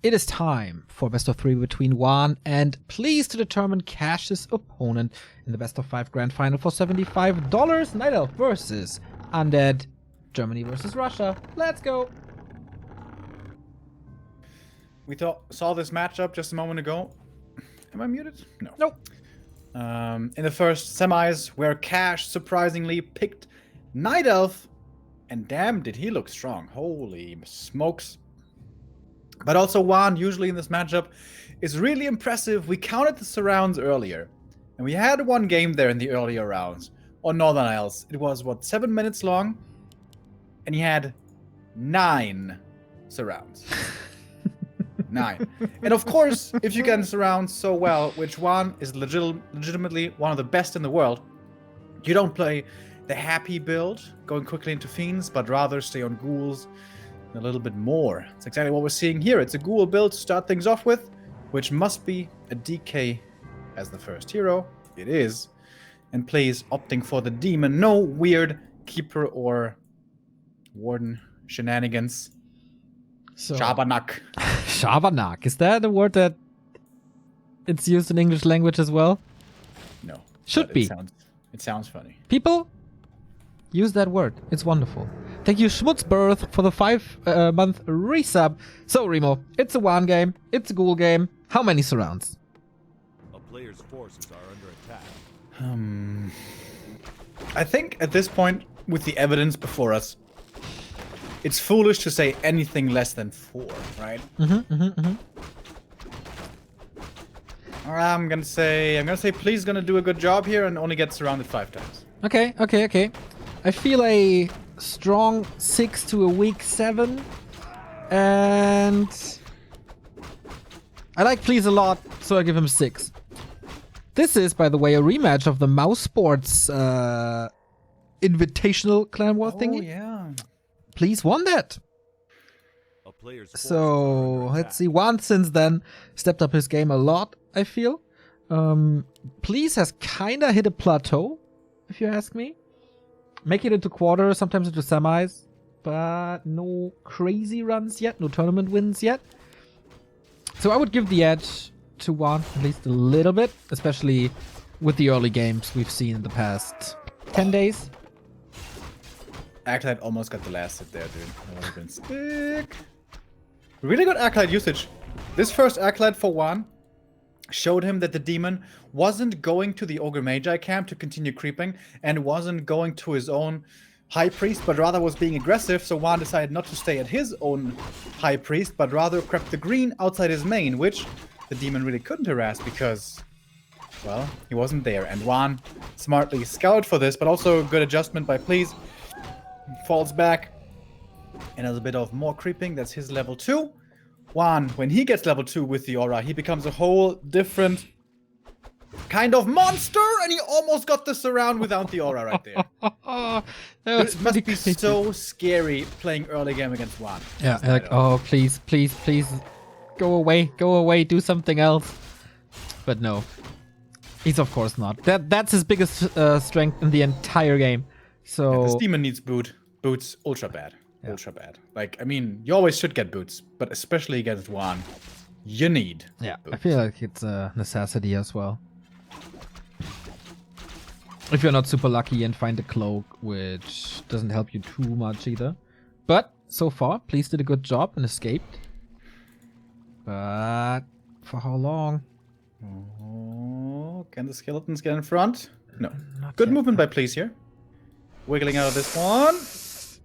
it is time for best of 3 between WaN and Please to determine Cash's opponent in the best of 5 grand final for $75. Night Elf versus Undead. Germany versus Russia. Let's go. We saw this matchup just a moment ago. Am I muted? No. Nope. In the first semis, where Cash surprisingly picked Night Elf, and damn, did he look strong. Holy smokes. But also WaN, usually in this matchup, is really impressive. We counted the surrounds earlier, and we had one game there in the earlier rounds on Northern Isles. It was, what, 7 minutes long? And he had 9 surrounds. 9. And of course, if you can surround so well, which WaN is legitimately one of the best in the world, you don't play the happy build, going quickly into fiends, but rather stay on ghouls a little bit more. It's exactly what we're seeing here. It's a ghoul build to start things off with, which must be a DK as the first hero. It is. And plays opting for the demon. No weird keeper or warden shenanigans. So, Schabernack. Schabernack. Is that a word that it's used in English language as well? No. Should be. It sounds funny. People, use that word. It's wonderful. Thank you, Schmutzbirth, for the 5-month resub. So, Remo, it's a WaN game. It's a ghoul game. How many surrounds? A player's forces are under attack. I think at this point, with the evidence before us, it's foolish to say anything less than 4, right? I'm gonna say Please gonna do a good job here and only get surrounded 5 times. Okay. I feel a strong 6 to a weak 7. And I like Please a lot, so I give him 6. This is, by the way, a rematch of the Mouse Sports Invitational Clan War thingy. Oh, yeah. Please won that. A player's forces So, are under let's see. WaN since then stepped up his game a lot, I feel. Please has kinda hit a plateau, if you ask me. Make it into quarters, sometimes into semis. But no crazy runs yet, no tournament wins yet. So I would give the edge to WaN at least a little bit, especially with the early games we've seen in the past 10 days. Acolyte almost got the last hit there, dude. That would have been sick. Really good Acolyte usage. This first Acolyte for WaN showed him that the demon wasn't going to the Ogre Magi camp to continue creeping and wasn't going to his own High Priest, but rather was being aggressive, so WaN decided not to stay at his own High Priest, but rather crept the green outside his main, which the demon really couldn't harass because, well, he wasn't there. And WaN smartly scouted for this, but also a good adjustment by Please. Falls back and has a bit of more creeping. That's his level 2. WaN, when he gets level 2 with the aura, he becomes a whole different kind of monster, and he almost got the surround without the aura right there. It must be so scary playing early game against WaN. Yeah, like, oh, please, go away, do something else. But no, he's of course not. That's his biggest strength in the entire game. So yeah, this demon needs boots ultra bad. Yeah. Ultra bad. Like, I mean, you always should get boots, but especially against WaN, you need boots. I feel like it's a necessity as well. If you're not super lucky and find a cloak, which doesn't help you too much either. But so far, Please did a good job and escaped. But for how long? Oh, can the skeletons get in front? No. Not Good yet. movement by Please here. Wiggling out of this one.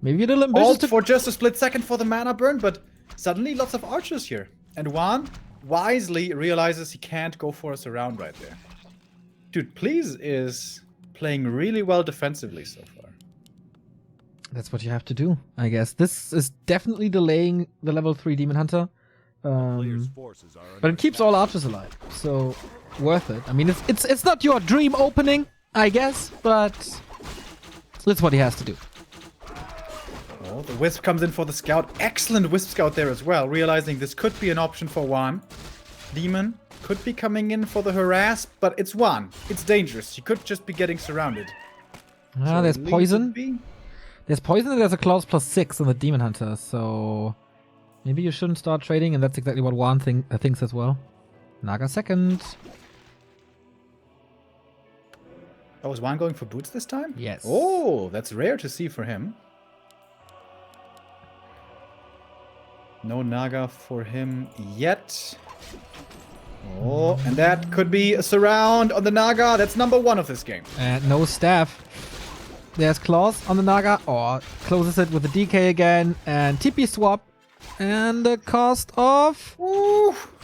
Maybe a little ambitious Ult for just a split second for the mana burn, but suddenly lots of archers here. And WaN wisely realizes he can't go for a surround right there. Dude, Please is playing really well defensively so far. That's what you have to do, I guess. This is definitely delaying the level 3 Demon Hunter. Player's forces are under But it keeps attack. all archers alive, so worth it. I mean, it's not your dream opening, I guess, but that's what he has to do. Oh, the Wisp comes in for the Scout. Excellent Wisp Scout there as well, realizing this could be an option for WaN. Demon could be coming in for the harass, but it's WaN. It's dangerous. He could just be getting surrounded. So There's leave poison. it be. There's poison and there's a clause +6 on the Demon Hunter, so Maybe you shouldn't start trading, and that's exactly what WaN thinks as well. Naga second. Oh, is WaN going for boots this time? Yes. Oh, that's rare to see for him. No Naga for him yet. Oh, and that could be a surround on the Naga. That's number 1 of this game. And no staff. There's claws on the Naga, or closes it with the DK again, and TP swap. And the cost of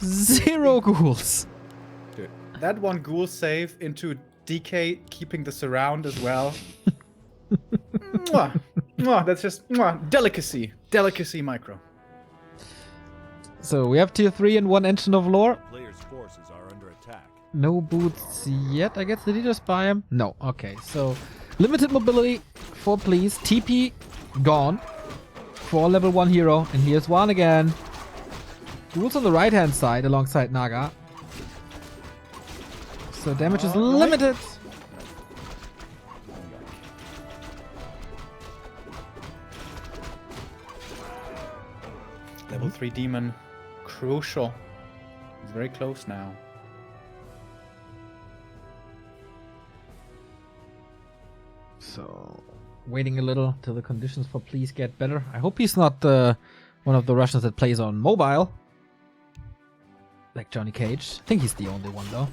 0 ghouls. Dude, that one ghoul save into DK keeping the surround as well. Mwah. Mwah. That's just delicacy. Delicacy micro. So we have tier 3 and 1 Engine of Lore. Players' forces are under attack. No boots yet, I guess. Did he just buy him? No. Okay, so limited mobility for Please. TP gone for level 1 hero. And here's WaN again. Ghouls on the right hand side alongside Naga. So damage is limited. Level 3 demon. Crucial. It's very close now. So waiting a little till the conditions for Please get better. I hope he's not one of the Russians that plays on mobile. Like Johnny Cage. I think he's the only one though.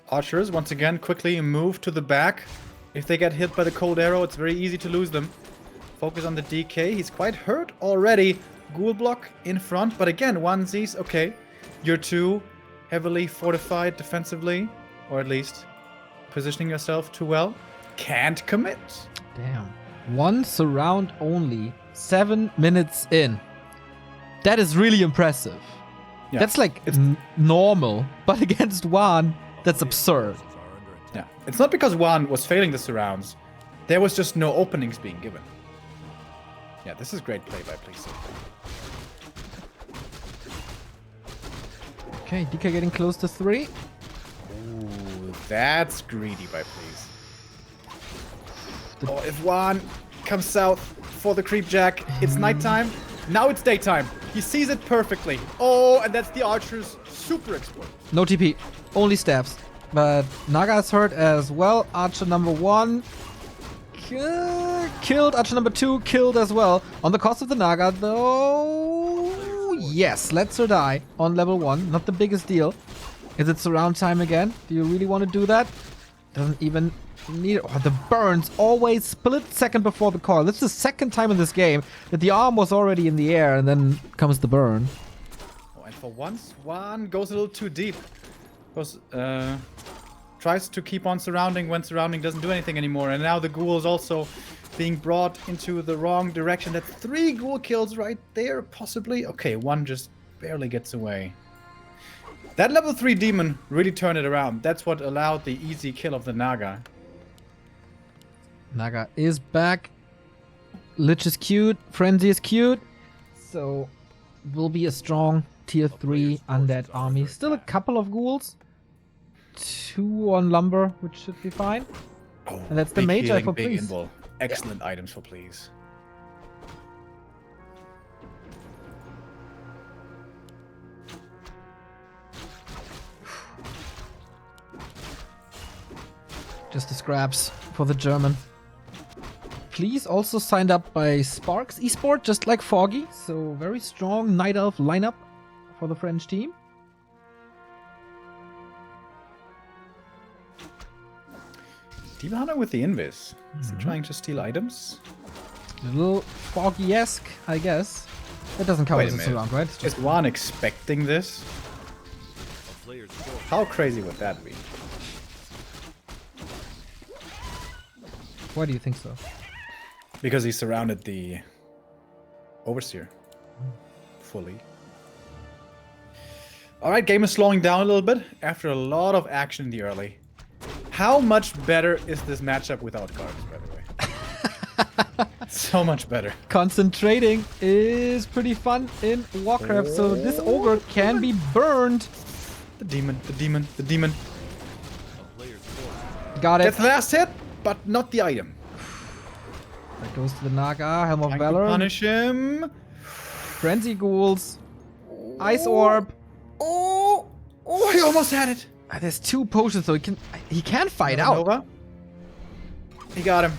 Archers, once again, quickly move to the back. If they get hit by the cold arrow, it's very easy to lose them. Focus on the DK. He's quite hurt already. Ghoul block in front. But again, onesies. Okay. You're too heavily fortified defensively. Or at least positioning yourself too well. Can't commit. Damn. 1 surround only. 7 minutes in. That is really impressive. Yeah. That's like normal. But against WaN, that's absurd. Forces are under attack. Yeah. It's not because WaN was failing the surrounds. There was just no openings being given. Yeah, this is great play by Please. Okay, DK getting close to 3. Ooh, that's greedy by Please. Oh, if WaN comes south for the creep jack, it's nighttime. Now it's daytime. He sees it perfectly. Oh, and that's the archer's super exploit. No TP. Only staffs. But Naga is hurt as well. Archer number 1. Killed. Archer number 2 killed as well. On the cost of the Naga, though. Yes, let her die on level 1. Not the biggest deal. Is it surround time again? Do you really want to do that? Doesn't even need it. Oh, the burns always split second before the coil. This is the second time in this game that the arm was already in the air and then comes the burn. Oh, and for once, WaN goes a little too deep. Because, tries to keep on surrounding when surrounding doesn't do anything anymore. And now the ghoul is also being brought into the wrong direction. That's 3 ghoul kills right there, possibly. Okay, 1 just barely gets away. That level 3 demon really turned it around. That's what allowed the easy kill of the Naga. Naga is back. Lich is cute. Frenzy is cute. So, will be a strong tier 3 undead army. Still a couple of ghouls. 2 on lumber, which should be fine. Oh, And that's the big mage healing, for big Please. invul. Excellent items for Please. Just the scraps for the German. Please also signed up by Sparks Esport, just like Foggy. So very strong Night Elf lineup for the French team. Demon Hunter with the invis. Is he trying to steal items? A little Foggy-esque, I guess. That doesn't count Wait as a a minute. surround, right? It's Is just WaN expecting this? A player's forces How crazy would that be? why do you think so? Because he surrounded the Overseer fully. Alright, game is slowing down a little bit after a lot of action in the early. How much better is this matchup without guards, by the way? So much better. Concentrating is pretty fun in Warcraft, so this ogre can be burned. The demon, the demon, the demon. a player's forces Got it. That's the last hit, but not the item. That goes to the Naga. Helm of Trying to Valor. punish him. Frenzy Ghouls. Ice Orb. Oh, he almost had it. There's 2 potions, so he can fight out. Nova. He got him.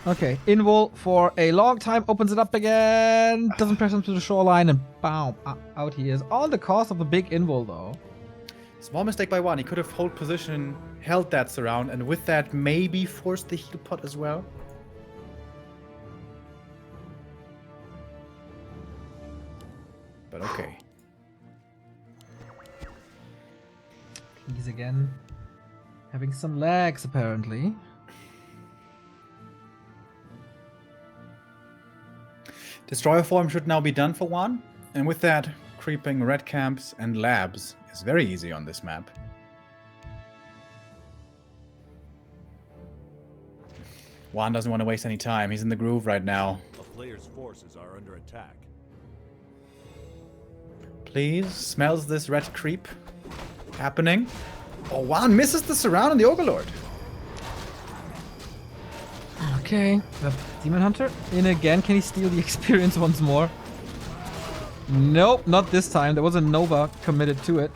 Okay, Invul for a long time, opens it up again, doesn't press him to the shoreline, and boom, out he is. All the cost of a big Invul, though. Small mistake by WaN. He could have hold position, held that surround, and with that maybe forced the heal pot as well. But okay. He's again having some lags, apparently. Destroyer form should now be done for WaN, and with that, creeping red camps and labs is very easy on this map. WaN doesn't want to waste any time. He's in the groove right now. A player's forces are under attack. Please, smells this red creep happening. Oh, WaN misses the surround on the Overlord. Okay, the Demon Hunter in again. Can he steal the experience once more? Nope, not this time. There was a Nova committed to it.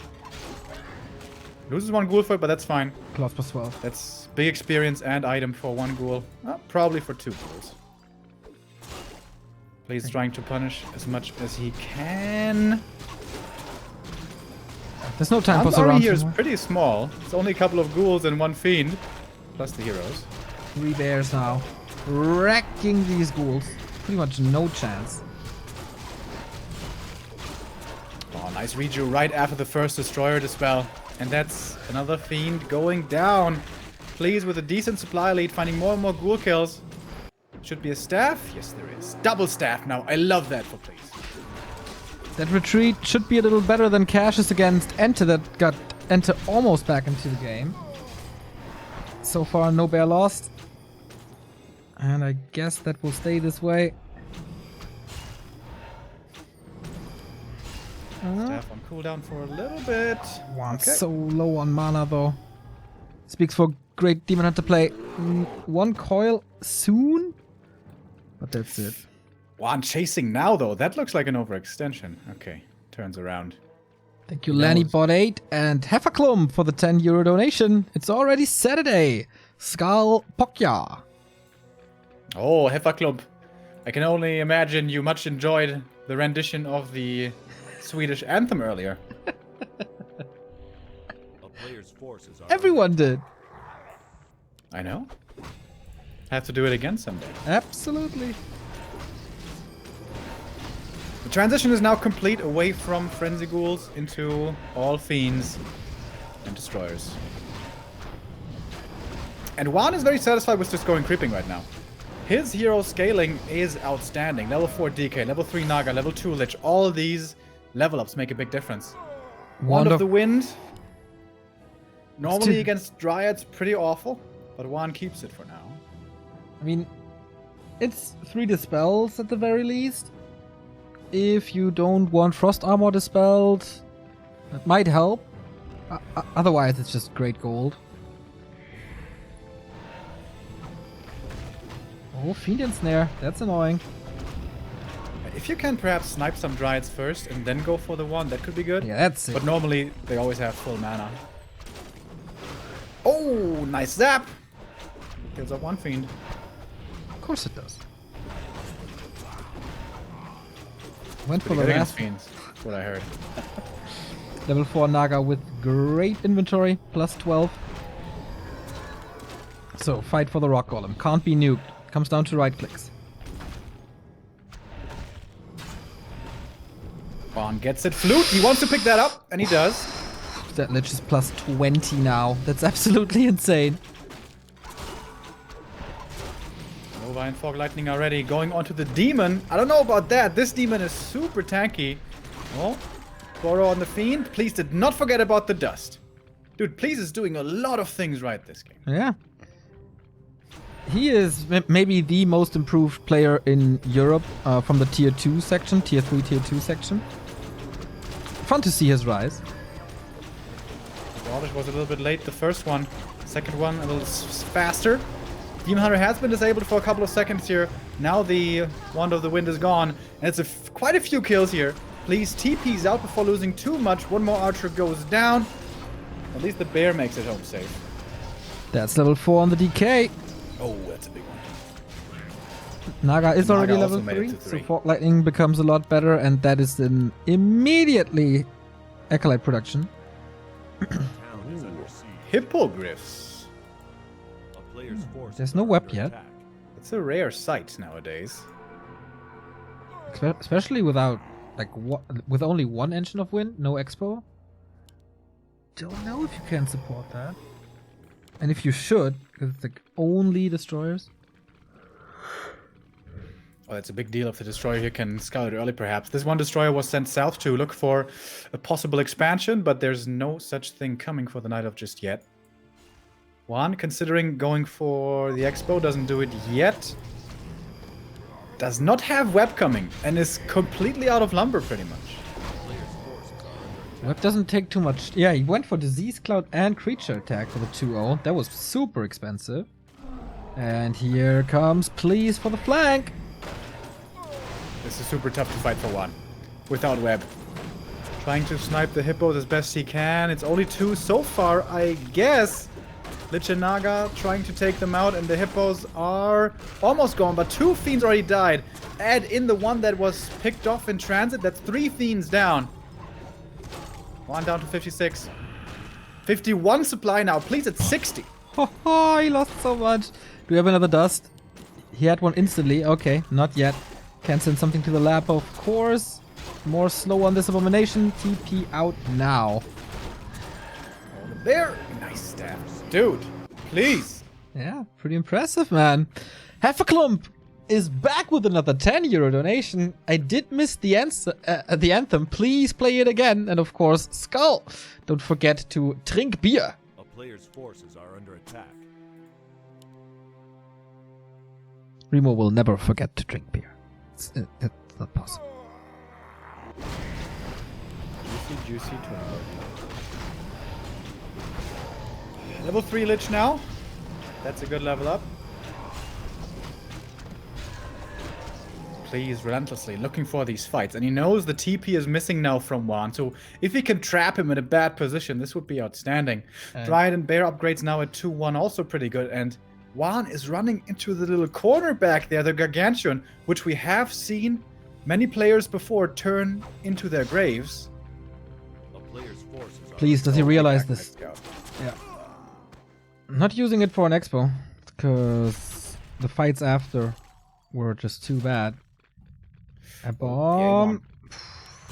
Loses 1 ghoul for it, but that's fine. Claws plus 12. That's big experience and item for 1 ghoul. Probably for 2 ghouls. Please trying to punish as much as he can. There's no time for Army surround. here is pretty small. It's only a couple of ghouls and 1 fiend. Plus the heroes. 3 bears now. Wrecking these ghouls. Pretty much no chance. Oh, nice reju right after the first destroyer dispel. And that's another fiend going down. Please, with a decent supply lead, finding more and more ghoul kills. Should be a staff? Yes, there is. Double staff now. I love that for please. That retreat should be a little better than Cash's against Enter that got Enter almost back into the game. So far, no bear lost. And I guess that will stay this way. Staff on cooldown for a little bit. So low on mana though. Speaks for great Demon Hunter play. 1 coil soon? But that's it. WaN chasing now though. That looks like an overextension. Okay, turns around. Thank you, Lanny Bot 8 and Hefferklum for the €10 donation. It's already Saturday. Skal Pokja. Oh, Hefferklump. I can only imagine you much enjoyed the rendition of the Swedish anthem earlier. A player's forces are Everyone did. I know. Have to do it again someday. Absolutely. The transition is now complete away from Frenzy Ghouls into all Fiends and Destroyers. And WaN is very satisfied with just going creeping right now. His hero scaling is outstanding. Level 4 DK, level 3 Naga, level 2 Lich. All these level ups make a big difference. Wand of the Wind. Normally against Dryads, pretty awful. But WaN keeps it for now. I mean, it's 3 dispels at the very least. If you don't want Frost Armor dispelled, that might help. Otherwise, it's just great gold. Oh, Fiend and Snare. That's annoying. If you can perhaps snipe some Dryads first and then go for the one, that could be good. Yeah, that's it. But normally, they always have full mana. Oh, nice zap! Kills off 1 Fiend. Of course it does. Went for Pretty the good against last Fiends. That's what I heard. level 4 Naga with great inventory, plus 12. So, fight for the Rock Golem. Can't be nuked. Comes down to right clicks. WaN gets it. Flute, he wants to pick that up, and he does. That Lich is plus 20 now. That's absolutely insane. Nova and Fog Lightning already going onto the Demon. I don't know about that. This Demon is super tanky. Oh, Borrow on the Fiend. Please did not forget about the Dust. Dude, Please is doing a lot of things right this game. Yeah. He is maybe the most improved player in Europe from the tier 2 section, tier 3, tier 2 section. Fun to see his rise. Wallish was a little bit late, the first one. Second one a little faster. Demon Hunter has been disabled for a couple of seconds here. Now the Wand of the Wind is gone. And it's quite a few kills here. Please, TP's out before losing too much. One more archer goes down. At least the bear makes it home safe. That's level 4 on the DK. Oh, that's a big one. Naga is Naga already also level made it 3, to so 3. Fort Lightning becomes a lot better, and that is then immediately Acolyte production. Town is under siege. Hippogriffs. A player's forces There's no are web under yet. attack. It's a rare sight nowadays. Especially without, like, with only one engine of wind, no expo. Don't know if you can support that. And if you should, because it's like only destroyers. Oh, it's a big deal if the destroyer here can scout it early, perhaps. This one destroyer was sent south to look for a possible expansion, but there's no such thing coming for the Night Elf just yet. WaN, considering going for the expo, doesn't do it yet. Does not have web coming, and is completely out of lumber, pretty much. Web doesn't take too much. Yeah, he went for Disease Cloud and Creature Attack for the 2-0. That was super expensive. And here comes Please for the flank. This is super tough to fight for WaN without web. Trying to snipe the hippos as best he can. It's only 2 so far, I guess. Lich and Naga trying to take them out, and the hippos are almost gone, but 2 fiends already died. Add in the one that was picked off in transit, that's 3 fiends down. WaN down to 56. 51 supply now, please, it's 60. Oh, he lost so much. Do we have another dust? He had one instantly. Okay, not yet. Can send something to the lab, of course. More slow on this abomination. TP out now. Oh, the bear. Nice stab. Dude, please. Yeah, pretty impressive, man. Hefferklump is back with another 10 euro donation. I did miss the anthem. Please play it again. And of course, Skull. Don't forget to drink beer. A player's forces are under attack. Remo will never forget to drink beer. It's not possible. Juicy 20. Level 3 Lich now. That's a good level up. Please, relentlessly looking for these fights. And he knows the TP is missing now from WaN. So if he can trap him in a bad position, this would be outstanding. Dryad and Bear upgrades now at 2-1, also pretty good. And WaN is running into the little corner back there, the Gargantuan, which we have seen many players before turn into their graves. A player's forces are Please, does he realize this? Let's go. Yeah. Not using it for an expo, because the fights after were just too bad. A bomb.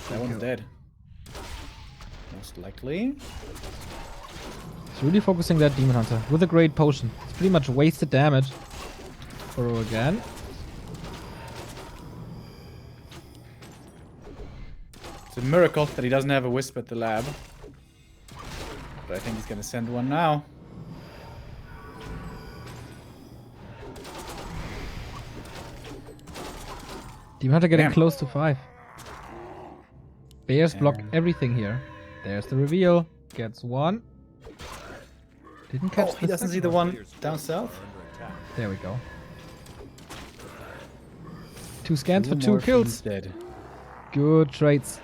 That one's dead. Most likely. He's really focusing that Demon Hunter with a great potion. It's pretty much wasted damage. Burrow again. It's a miracle that he doesn't have a wisp at the lab. But I think he's gonna send one now. Demon Hunter getting Damn. close to 5. Bears block everything here. There's the reveal. Gets 1. Didn't catch Oh, he the doesn't see second the one. one down south. under attack. There we go. 2 scans for 2 more kills. fiends dead. Good trades.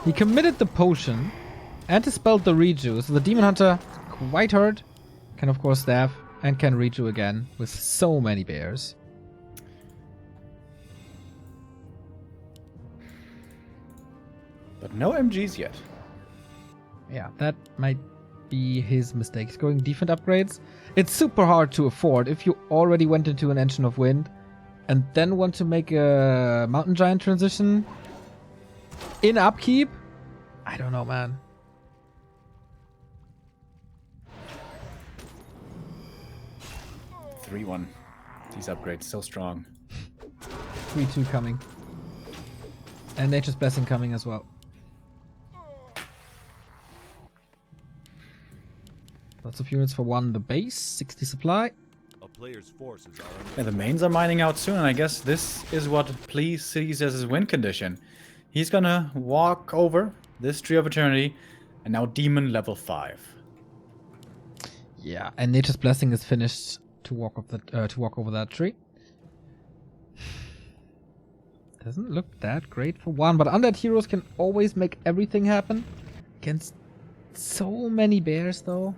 He committed the potion and dispelled the reju, so the Demon Hunter quite hurt. Can of course stab and can reju again with so many bears. But no MGs yet. Yeah, that might be his mistake. He's going defense upgrades. It's super hard to afford if you already went into an Engine of Wind and then want to make a Mountain Giant transition in upkeep. I don't know, man. Three 3-1. These upgrades so strong. 3-2 coming. And Nature's Blessing coming as well. Lots of units for 1 the base, 60 supply. A player's forces are under Yeah, the mains are mining out soon, and I guess this is what Please sees as his win condition. He's gonna walk over this Tree of Eternity, and now Demon level 5. Yeah, and Nature's Blessing is finished to walk over that tree. Doesn't look that great for one, but undead heroes can always make everything happen against so many bears, though.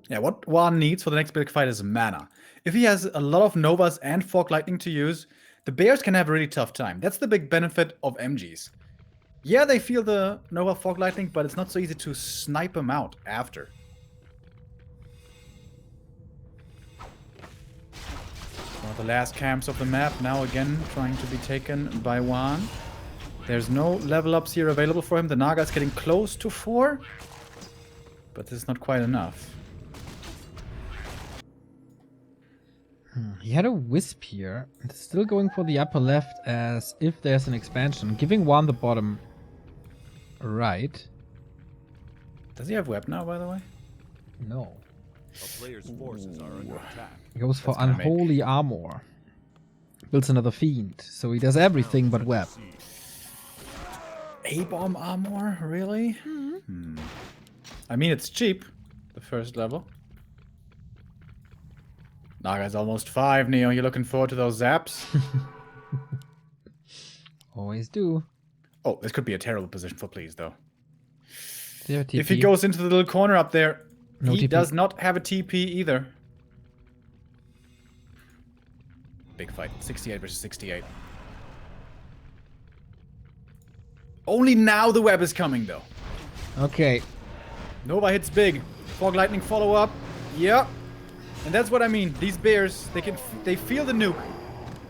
Yeah, what WaN needs for the next big fight is mana. If he has a lot of Novas and Fog Lightning to use, the bears can have a really tough time. That's the big benefit of MGs. Yeah, they feel the Nova Fog Lightning, but it's not so easy to snipe them out after. One of the last camps of the map, now again trying to be taken by WaN. There's no level ups here available for him. The Naga's getting close to 4, but this is not quite enough. He had a Wisp here, and still going for the upper left as if there's an expansion, giving one the bottom right. Does he have web now, by the way? No. A player's forces are under attack. He goes for That's gonna Unholy Armor. Builds another Fiend, so he does everything but web. A-bomb armor? Really? I mean, it's cheap. The first level. Naga's almost 5, Neo. You looking forward to those zaps? Always do. Oh, this could be a terrible position for Please, though. Do you have a If he TP? goes into the little corner up there, No he TP. does not have a TP either. Big fight. 68 versus 68. Only now the web is coming, though. Okay. Nova hits big. Fog Lightning follow up. Yep. And that's what I mean. These bears, they feel the nuke.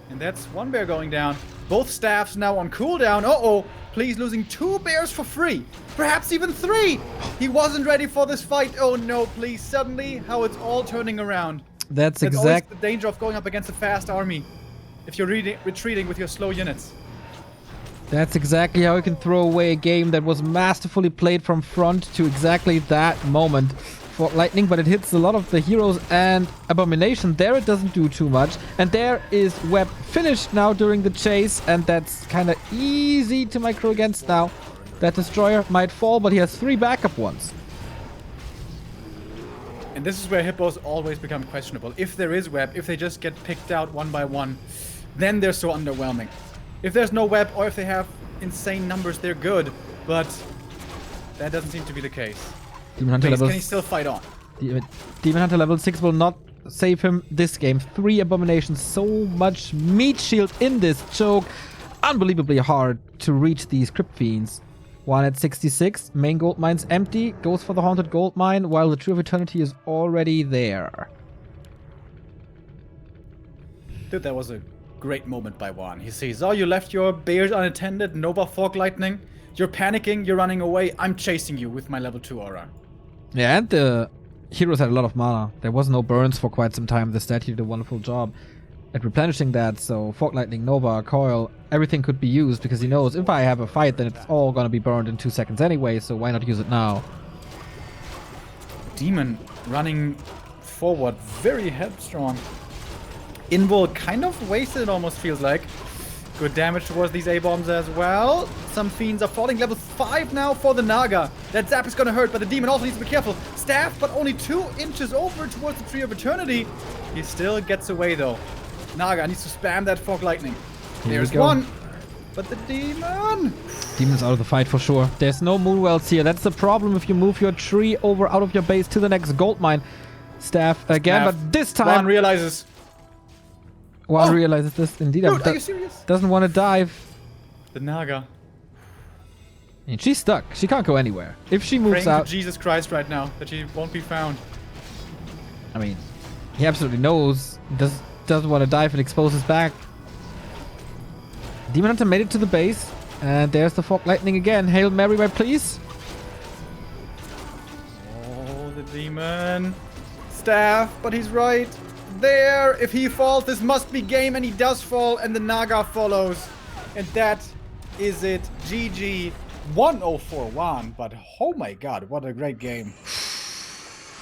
And that's one bear going down. Both staffs now on cooldown. Uh-oh. Please losing 2 bears for free. Perhaps even 3. He wasn't ready for this fight. Oh no, Please. Suddenly, how it's all turning around. That's Always exact. the danger of going up against a fast army. If you're retreating with your slow units. That's exactly how you can throw away a game that was masterfully played from front to exactly that moment. For Lightning, but it hits a lot of the heroes and Abomination. There it doesn't do too much. And there is Web finished now during the chase, and that's kind of easy to micro against now. That Destroyer might fall, but he has 3 backup ones. And this is where hippos always become questionable. If there is web, if they just get picked out one by one, then they're so underwhelming. If there's no web, or if they have insane numbers, they're good. But that doesn't seem to be the case. Demon Hunter Please, level can he still fight on? Demon Hunter level 6 will not save him this game. 3 Abominations, so much meat shield in this choke. Unbelievably hard to reach these Crypt Fiends. 1 at 66, main gold mine's empty, goes for the Haunted Gold Mine, while the Tree of Eternity is already there. Dude, that was a great moment by WaN. He says, oh, you left your bears unattended, Nova Fog Lightning. You're panicking, you're running away, I'm chasing you with my level 2 aura. Yeah, and the heroes had a lot of mana. There was no burns for quite some time. The stat did a wonderful job at replenishing that. So Fog Lightning, Nova, Coil, everything could be used because he knows if I have a fight, then it's all gonna be burned in 2 seconds anyway. So why not use it now? Demon running forward, very headstrong. Invul kind of wasted, it almost feels like. Good damage towards these A-bombs as well. Some fiends are falling. Level 5 now for the Naga. That zap is gonna hurt, but the demon also needs to be careful. Staff, but only 2 inches over towards the Tree of Eternity. He still gets away though. Naga needs to spam that Fog Lightning. There's one. But the demon. Demon's out of the fight for sure. There's no Moonwells here. That's the problem if you move your tree over out of your base to the next gold mine. Staff again, but this time WaN realizes. WaN realizes this indeed. Dude, are you serious? Doesn't want to dive. The Naga. And she's stuck. She can't go anywhere. If she moves Praying out, to Jesus Christ right now that she won't be found. I mean, he absolutely knows. Doesn't want to dive and expose his back. Demon Hunter made it to the base, and there's the Fog Lightning again. Hail Mary, my please. Oh, the demon. Staff, but he's right there. If he falls, this must be game, and he does fall, and the Naga follows. And that is it. GG. 1-0 WaN, but oh my god, what a great game.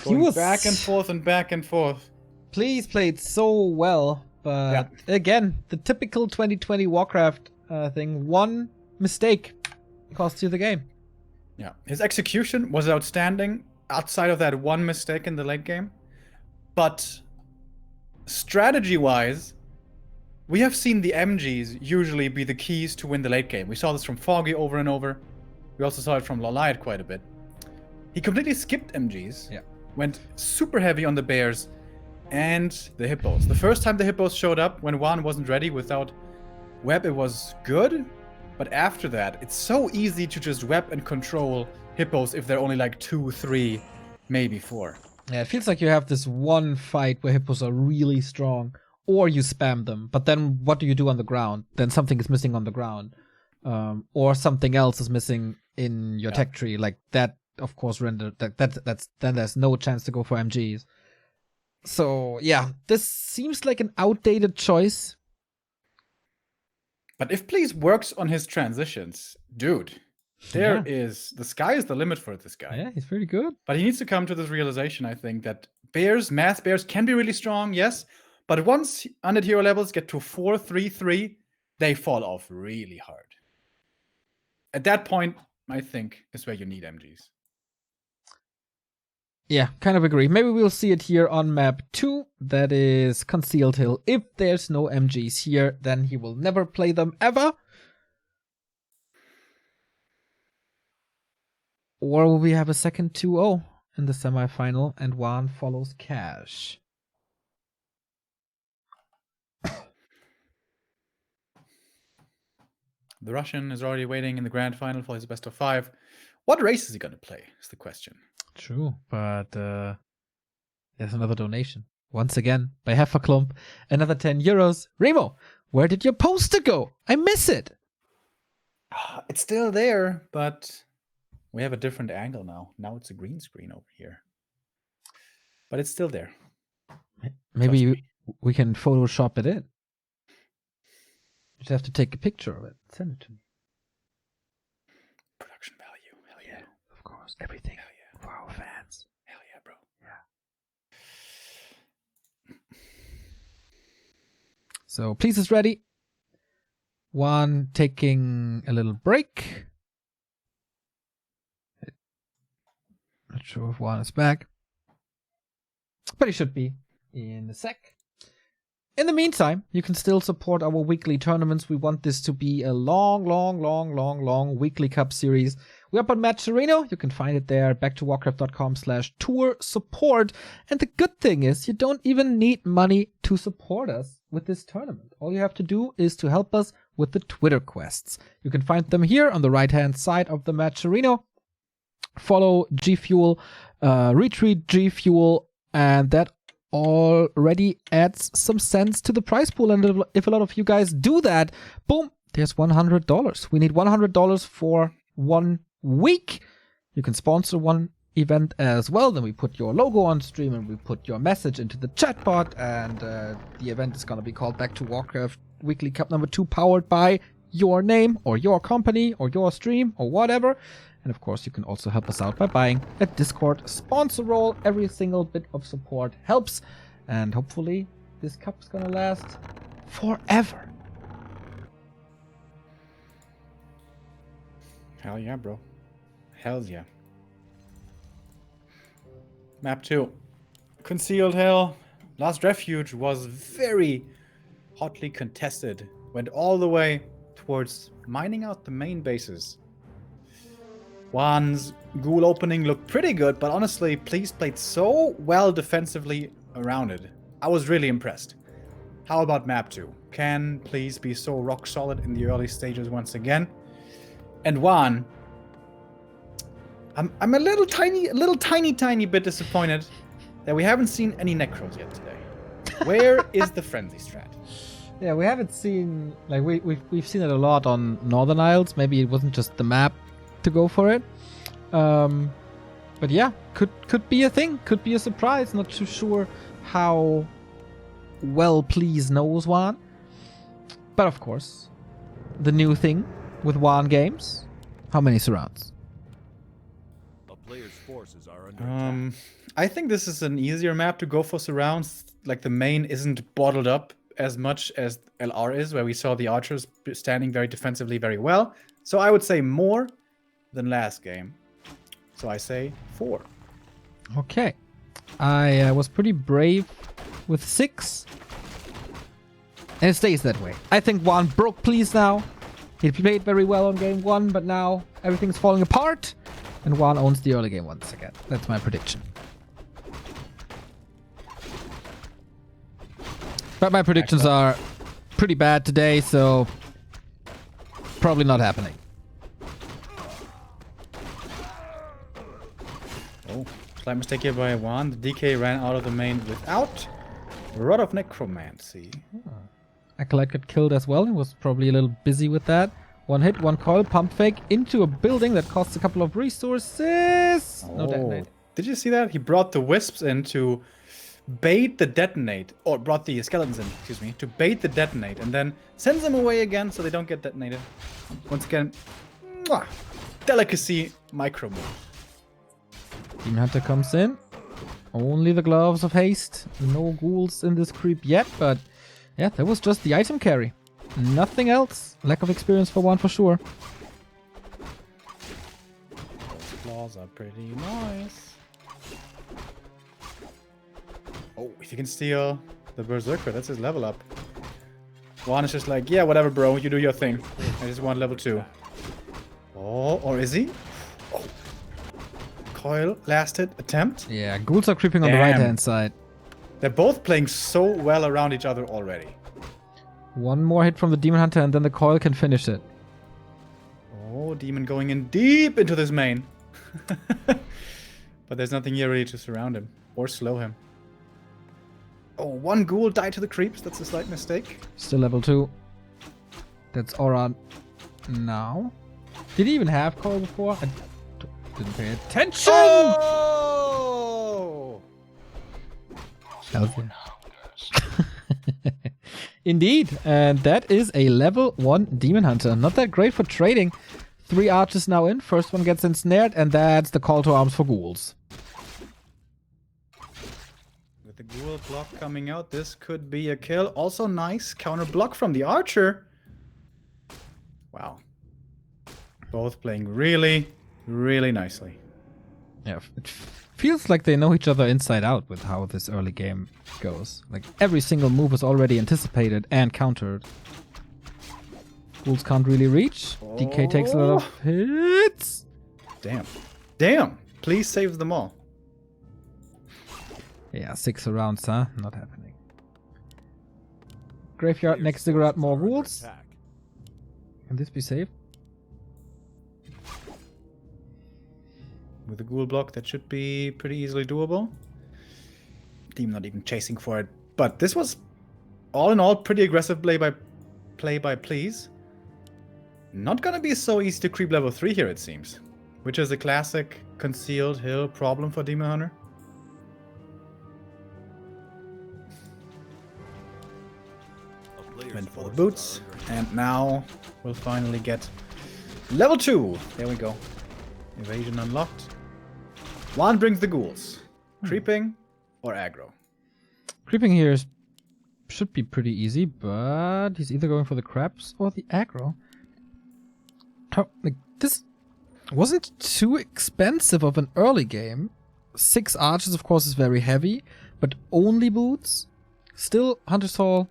Going was back and forth and back and forth. Please played so well, but again, the typical 2020 Warcraft thing. 1 mistake cost you the game. Yeah, his execution was outstanding outside of that one mistake in the late game. But strategy-wise, we have seen the MGs usually be the keys to win the late game. We saw this from Foggy over and over. We also saw it from Loliad quite a bit. He completely skipped MGs, went super heavy on the Bears and the Hippos. The first time the Hippos showed up when WaN wasn't ready without Web, it was good. But after that, it's so easy to just web and control Hippos if they're only like 2, 3, maybe 4. Yeah, it feels like you have this one fight where Hippos are really strong, or you spam them. But then what do you do on the ground? Then something is missing on the ground. Or something else is missing in your tech tree. Like that, of course, rendered that's then there's no chance to go for MGs. So yeah, this seems like an outdated choice. But if Please works on his transitions, dude, the sky is the limit for this guy. Yeah, he's pretty good. But he needs to come to this realization, I think, that mass bears can be really strong, yes. But once 100 hero levels get to 4, 3, 3, they fall off really hard. At that point, I think, is where you need MGs. Yeah, kind of agree. Maybe we'll see it here on map 2. That is Concealed Hill. If there's no MGs here, then he will never play them ever. Or will we have a second 2-0 in the semifinal and WaN follows Cash? The Russian is already waiting in the grand final for his best of 5. What race is he going to play, is the question. True, but there's another donation. Once again, by Hefferklump, another 10 euros. Remo, where did your poster go? I miss it. It's still there, but we have a different angle now. Now it's a green screen over here. But it's still there. Maybe we can Photoshop it in. Just have to take a picture of it. Send it to me. Production value. Hell yeah. Of course. Everything. Hell yeah. For our fans. Hell yeah, bro. Yeah. So Please is ready. WaN taking a little break. Not sure if WaN is back. But he should be in a sec. In the meantime, you can still support our weekly tournaments. We want this to be a long Weekly Cup series. We're up on Matcherino. You can find it there, back2warcraft.com/tour support. And the good thing is you don't even need money to support us with this tournament. All you have to do is to help us with the Twitter quests. You can find them here on the right-hand side of the Matcherino. Follow G Fuel, retweet G Fuel, and that already adds some sense to the prize pool. And if a lot of you guys do that, boom, there's $100. We need $100 for 1 week. You can sponsor one event as well. Then we put your logo on stream and we put your message into the chat bot. And the event is going to be called Back to Warcraft Weekly Cup number 2, powered by your name or your company or your stream or whatever. And of course, you can also help us out by buying a Discord sponsor role. Every single bit of support helps. And hopefully, this cup is going to last forever. Hell yeah, bro. Hell yeah. Map 2. Concealed Hill. Last Refuge was very hotly contested. Went all the way towards mining out the main bases. WaN's ghoul opening looked pretty good, but honestly, Please played so well defensively around it. I was really impressed. How about map 2? Can Please be so rock solid in the early stages once again? And WaN, I'm a little tiny bit disappointed that we haven't seen any Necros yet today. Where is the frenzy strat? Yeah, we haven't seen, like, we've seen it a lot on Northern Isles. Maybe it wasn't just the map to go for it. But yeah, could be a thing, could be a surprise. Not too sure how well Please knows WaN. But of course, the new thing with WaN games, how many surrounds? A player's forces are under attack. I think this is an easier map to go for surrounds. Like, the main isn't bottled up as much as LR is, where we saw the archers standing very defensively very well. So I would say more than last game. So I say 4. Okay. I was pretty brave with 6. And it stays that way. I think WaN broke please now. He played very well on game 1, but now everything's falling apart. And WaN owns the early game once again. That's my prediction. But my predictions are pretty bad today, so probably not happening. Oh, slight mistake here by WaN. The DK ran out of the main without Rod of Necromancy. Acolyte got killed as well. He was probably a little busy with that. 1 hit, 1 coil, pump fake into a building that costs a couple of resources. No detonate. Did you see that? He brought the wisps in to bait the detonate, or brought the skeletons in, excuse me, to bait the detonate, and then sends them away again so they don't get detonated. Once again, mwah, delicacy micro move. Demon Hunter comes in. Only the gloves of haste. No ghouls in this creep yet, but yeah, that was just the item carry. Nothing else. Lack of experience for WaN for sure. Those claws are pretty nice. Oh, if you can steal the Berserker, that's his level up. WaN is just like, yeah, whatever, bro, you do your thing. I just want level 2. Oh, or is he? Oh. Coil, last hit, attempt. Yeah, ghouls are creeping on the right-hand side. They're both playing so well around each other already. 1 more hit from the Demon Hunter and then the coil can finish it. Oh, Demon going in deep into this main. But there's nothing here really to surround him or slow him. Oh, 1 ghoul died to the creeps. That's a slight mistake. Still level 2. That's Aura now. Did he even have coil before? I didn't pay attention! Oh! Indeed, and that is a level 1 Demon Hunter. Not that great for trading. 3 archers now in. First one gets ensnared, and that's the call to arms for ghouls. With the ghoul block coming out, this could be a kill. Also nice counter block from the archer. Wow. Both playing really, really nicely. Yeah, it feels like they know each other inside out with how this early game goes. Like every single move is already anticipated and countered. Ghouls can't really reach. DK takes a lot of hits. Damn. Damn. Please save them all. Yeah, 6 rounds, huh? Not happening. Graveyard next to grab more ghouls. Can this be saved? With the ghoul block, that should be pretty easily doable. Team not even chasing for it. But this was, all in all, pretty aggressive play by please. Not gonna be so easy to creep level 3 here, it seems. Which is a classic concealed hill problem for Demon Hunter. Went for the boots. And now we'll finally get level 2. There we go. Evasion unlocked. WaN brings the ghouls. Creeping or aggro? Creeping here should be pretty easy, but he's either going for the crabs or the aggro. Like, this wasn't too expensive of an early game. 6 archers, of course, is very heavy, but only boots. Still, Hunter's Hall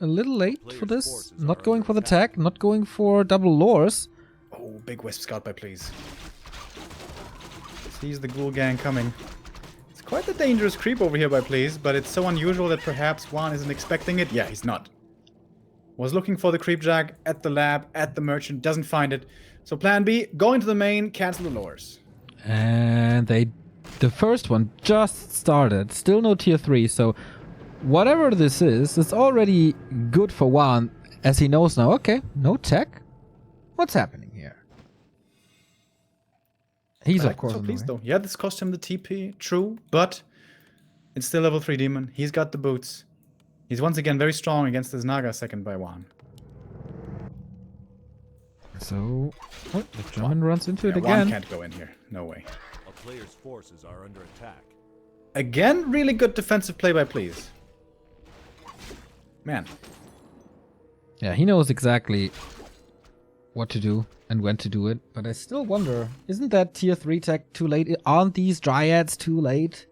a little late for this. Not going for the tag, not going for double lures. Oh, big wisp scout by please. Sees the ghoul gang coming. It's quite a dangerous creep over here by please, but it's so unusual that perhaps WaN isn't expecting it. Yeah, he's not. Was looking for the creep jag at the lab, at the merchant, doesn't find it. So plan B, go into the main, cancel the lures. And the first one just started. Still no tier 3, so whatever this is, it's already good for WaN, as he knows now, okay, no tech. What's happening here? He's of course so pleased though. Yeah, this cost him the TP, true, but it's still level 3 demon. He's got the boots. He's once again very strong against this Naga second by WaN. So, oh, the German runs into it WaN again. can't go in here. No way. A player's forces are under attack. Again, really good defensive play by please. Man. Yeah, he knows exactly what to do. and when to do it, but I still wonder, isn't that tier 3 tech too late? Aren't these Dryads too late?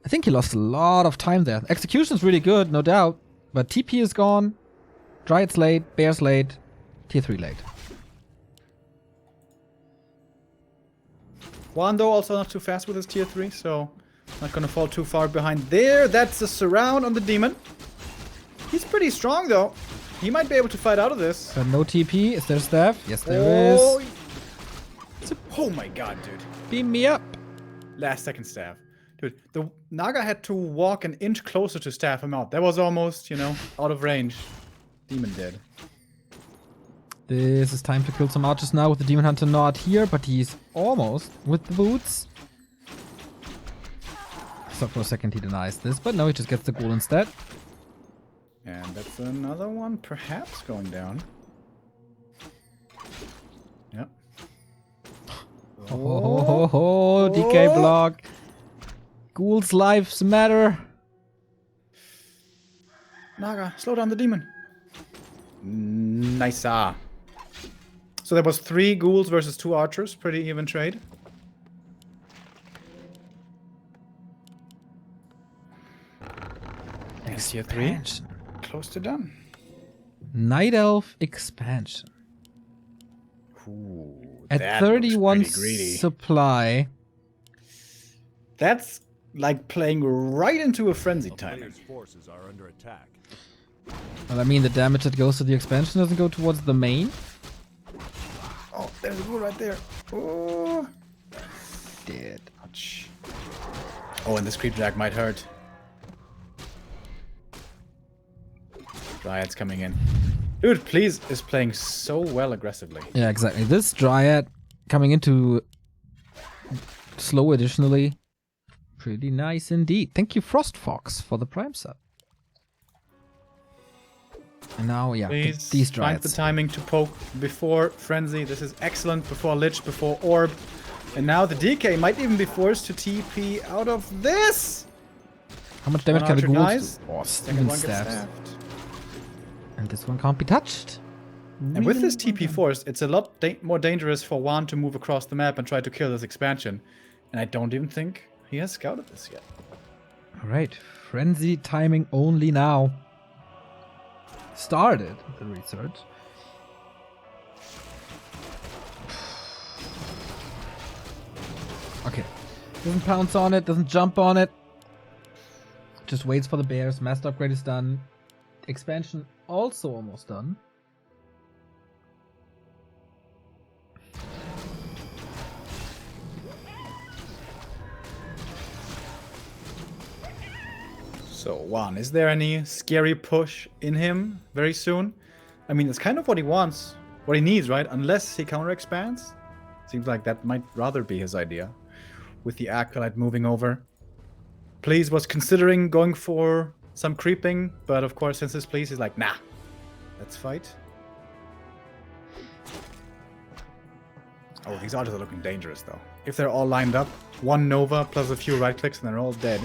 I think he lost a lot of time there. Execution's really good, no doubt, but TP is gone, Dryad's late, Bear's late, tier 3 late. WaN though also not too fast with his tier 3, so not gonna fall too far behind there. That's a surround on the demon. He's pretty strong though. He might be able to fight out of this. But no TP. Is there staff? Yes, there is. Oh my god, dude. Beam me up. Last second staff. Dude, the Naga had to walk an inch closer to staff him out. That was almost, you know, out of range. Demon dead. This is time to kill some archers now with the Demon Hunter not here, but he's almost with the boots. So for a second he denies this, but no, he just gets the ghoul instead. And that's another one perhaps going down. Yep. Oh, DK block. Ghoul's lives matter. Naga, slow down the demon. Nice. So there was 3 ghouls versus 2 archers. Pretty even trade. Next tier 3. Close to done. Night Elf expansion. Ooh, At that 31 looks pretty greedy. supply. That's like playing right into a frenzy A timing. player's forces are under attack. Well, I mean, the damage that goes to the expansion doesn't go towards the main. Oh, there's a ghoul right there. Oh. Dead. Ouch. Oh, and this creep jack might hurt. Dryad's coming in. Dude, Please is playing so well aggressively. Yeah, exactly. This Dryad coming into slow additionally. Pretty nice indeed. Thank you, Frost Fox, for the Prime sub. And now, yeah, Please these find the Dryads. timing to poke before Frenzy. This is excellent. Before Lich, before Orb. And now the DK might even be forced to TP out of this. How much damage One can the archer ghouls dies. do? Oh, Second Steven one gets staffs. staffed. And this one can't be touched. And with this TP forced, it's a lot more dangerous for WaN to move across the map and try to kill this expansion. And I don't even think he has scouted this yet. Alright, frenzy timing only now. Started the research. Okay. Doesn't pounce on it, doesn't jump on it. Just waits for the bears. Master upgrade is done. Expansion also almost done. So, WaN, is there any scary push in him very soon? I mean, it's kind of what he wants, what he needs, right? Unless he counter expands. Seems like that might rather be his idea. With the Acolyte moving over. Please was considering going for some creeping, but of course, since this Please, he's like, nah, let's fight. Oh, these archers are looking dangerous, though. If they're all lined up, 1 Nova plus a few right clicks, and they're all dead.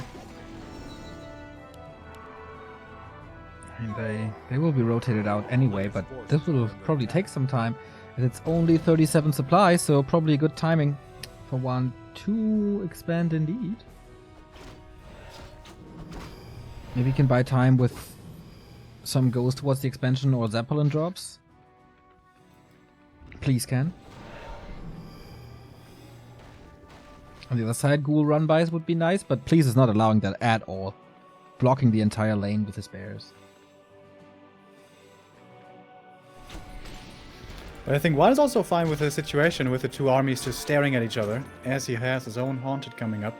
And they will be rotated out anyway, but this will probably take some time. And it's only 37 supply, so probably good timing for WaN to expand indeed. Maybe you can buy time with some goes towards the expansion or Zeppelin drops. Please can. On the other side, ghoul run-bys would be nice, but Please is not allowing that at all. Blocking the entire lane with his bears. But I think WaN is also fine with the situation with the 2 armies just staring at each other, as he has his own Haunted coming up.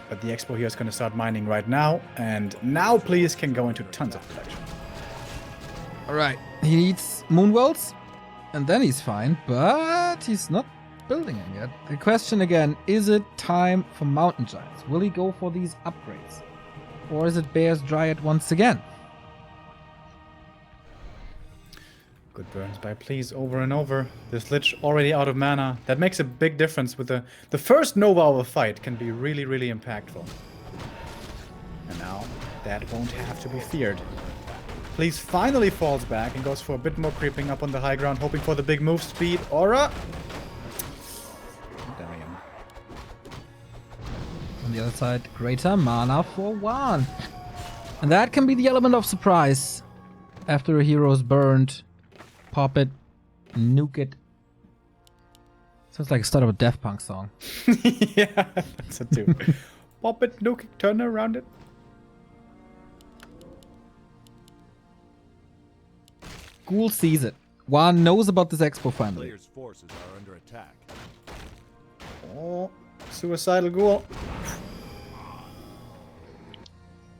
But the Expo here is going to start mining right now, and now Please can go into tons of production. Alright, he needs Moonwells, and then he's fine, but he's not building them yet. The question again, is it time for Mountain Giants? Will he go for these upgrades? Or is it Bear's Dryad once again? Good burns by Please over and over. This Lich already out of mana. That makes a big difference with the first Nova of a fight can be really, really impactful. And now that won't have to be feared. Please finally falls back and goes for a bit more creeping up on the high ground, hoping for the big move speed. Aura! Damn. On the other side, greater mana for WaN. And that can be the element of surprise. After a hero's burned, pop it, nuke it. Sounds like a start of a Daft Punk song. Yeah, that's it too. Pop it, nuke it, turn around it. Ghoul sees it. WaN knows about this expo finally. Players' forces are under attack. Oh, suicidal ghoul.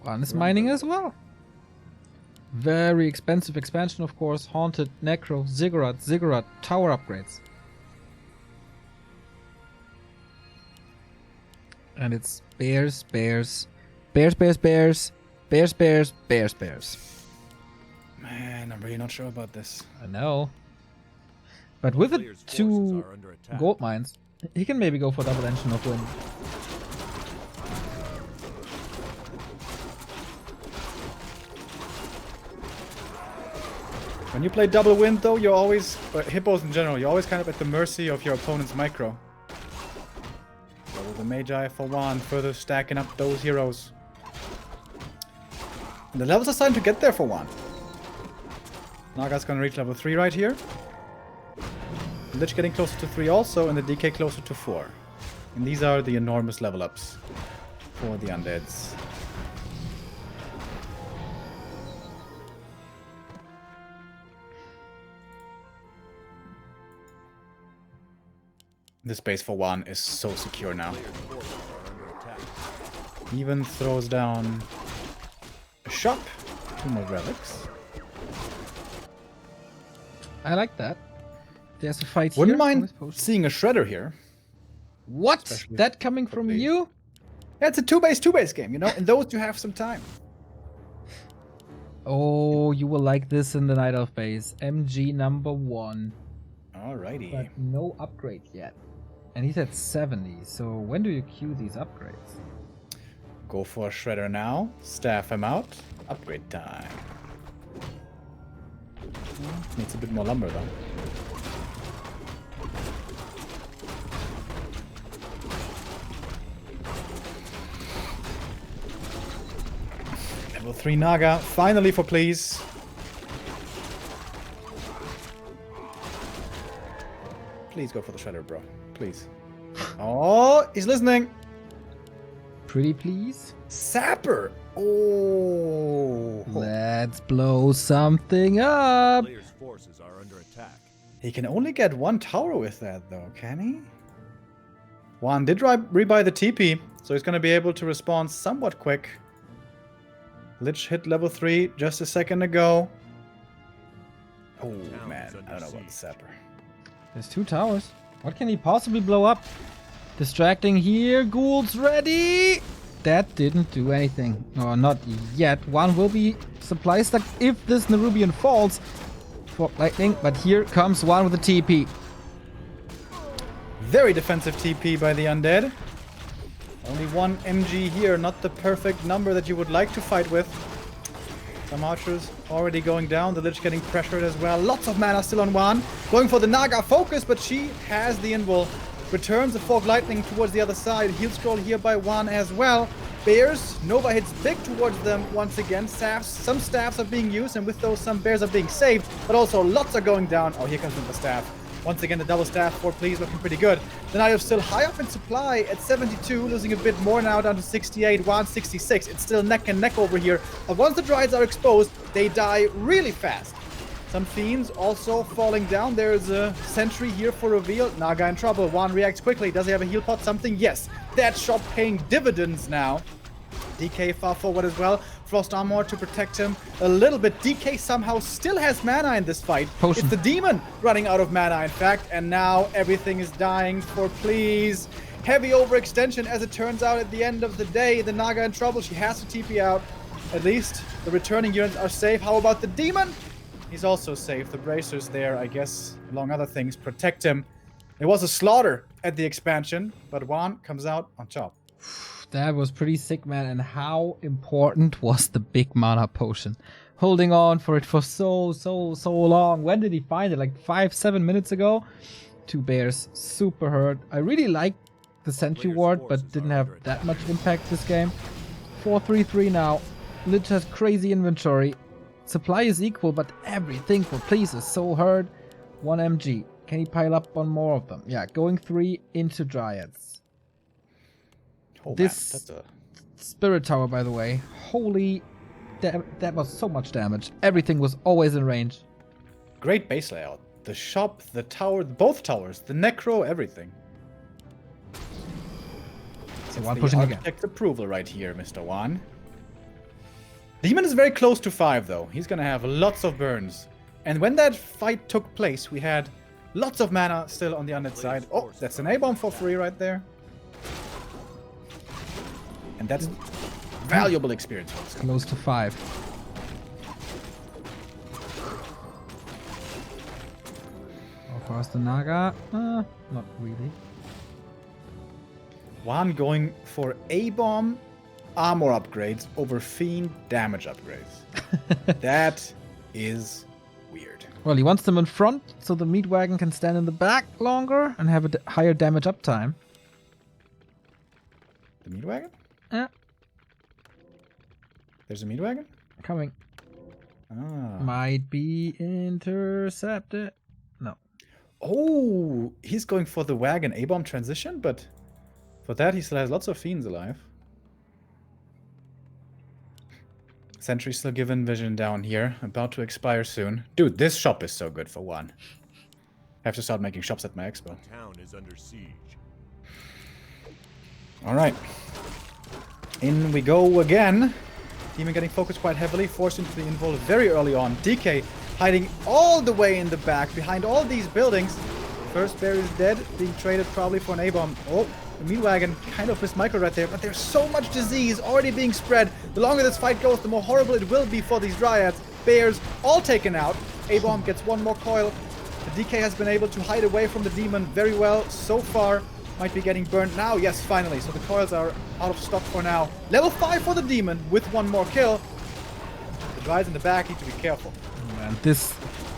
WaN is mining as well. Very expensive expansion, of course. Haunted, Necro, Ziggurat, tower upgrades. And it's bears. Man, I'm really not sure about this. I know. But with the Players' forces 2 are under attack. gold mines, he can maybe go for double engine of win. When you play double wind, though, you're always, hippos in general, you're always kind of at the mercy of your opponent's micro. So the Magi for WaN, further stacking up those heroes. And the levels are starting to get there for WaN. Naga's gonna reach level 3 right here. Lich getting closer to 3 also, and the DK closer to 4. And these are the enormous level ups for the undeads. This base for WaN is so secure now. Players' forces are under attack. Even throws down a shop, 2 more relics. I like that. There's a fight Wouldn't here. mind Always post- seeing a shredder here. What? especially That coming from base. you? Yeah, it's a two-base game, you know? In those you have some time. Oh, you will like this in the Night Elf base. MG number 1. Alrighty. But no upgrade yet. And he's at 70, so when do you queue these upgrades? Go for a shredder now. Staff him out. Upgrade time. Needs a bit more lumber though. Level 3 Naga. Finally for please. Please go for the shredder, bro. Please. Oh, he's listening. Pretty please? Sapper. Oh. Let's blow something up. Players' forces are under attack. He can only get 1 tower with that, though, can he? WaN did rebuy the TP, so he's going to be able to respond somewhat quick. Lich hit level 3 just a second ago. Oh, man. I don't know about the Sapper. There's 2 towers. What can he possibly blow up? Distracting here. Ghouls ready. That didn't do anything. No, not yet. WaN will be supply stuck if this Nerubian falls for lightning. But here comes WaN with a TP. Very defensive TP by the undead. Only 1 MG here, not the perfect number that you would like to fight with. Some archers already going down, the Lich getting pressured as well. Lots of mana still on WaN. Going for the Naga focus, but she has the invul. Returns the Fog Lightning towards the other side. Heal scroll here by WaN as well. Bears, Nova hits big towards them once again. Staffs, some staffs are being used, and with those some bears are being saved, but also lots are going down. Oh, here comes the staff. Once again, the double staff for please looking pretty good. The Night Elf still high up in supply at 72, losing a bit more now down to 68, WaN 66. It's still neck and neck over here. But once the Dryads are exposed, they die really fast. Some Fiends also falling down. There's a sentry here for reveal. Naga in trouble. WaN reacts quickly. Does he have a heal pot? Something? Yes. That shot paying dividends now. DK far forward as well. Frost Armor to protect him a little bit. DK somehow still has mana in this fight. Potion. It's the demon running out of mana, in fact. And now everything is dying for please. Heavy overextension as it turns out at the end of the day. The Naga in trouble. She has to TP out. At least the returning units are safe. How about the demon? He's also safe. The bracers there, I guess, among other things, protect him. It was a slaughter at the expansion, but WaN comes out on top. That was pretty sick, man. And how important was the big mana potion? holding on for it for so long. When did he find it? Like 5-7 minutes ago? 2 bears, super hurt. I really like the sentry ward, but didn't have that much impact this game. 4-3-3 now. Lich has crazy inventory. Supply is equal, but everything for Please is so hurt. 1 MG. Can he pile up on more of them? Yeah, going 3 into Dryads. Oh, This man, Spirit Tower, by the way. Holy... That was so much damage. Everything was always in range. great base layout. The shop, the tower, both towers, the necro, everything. So WaN pushing again. Architect's approval right here, Mr. WaN. Demon is very close to 5, though. He's gonna have lots of burns. And when that fight took place, we had lots of mana still on the undead side. Oh, that's an A-bomb for free right there. And that's valuable experience. Close to 5. How far is the Naga? Not really. WaN going for A-bomb armor upgrades over Fiend damage upgrades. That is weird. Well, he wants them in front, so the meat wagon can stand in the back longer and have a higher damage uptime. The meat wagon? Yeah, There's a meat wagon? coming. Ah. Might be intercepted. No. Oh, he's going for the wagon A-bomb transition, but for that he still has lots of fiends alive. Sentry still given vision down here, about to expire soon. Dude, this shop is so good for WaN. I have to start making shops at my expo. The town is under siege. Alright. In we go again. Demon getting focused quite heavily, forced into the invul very early on. DK hiding all the way in the back, behind all these buildings. First bear is dead, being traded probably for an A-bomb. Oh, the meat wagon kind of missed micro right there, but there's so much disease already being spread. The longer this fight goes, the more horrible it will be for these Dryads. Bears all taken out. A-bomb gets one more coil. The DK has been able to hide away from the demon very well so far. Might be getting burned now. Yes, finally. So the coils are out of stock for now. Level 5 for the demon with one more kill. The Dryads in the back need to be careful. Man, this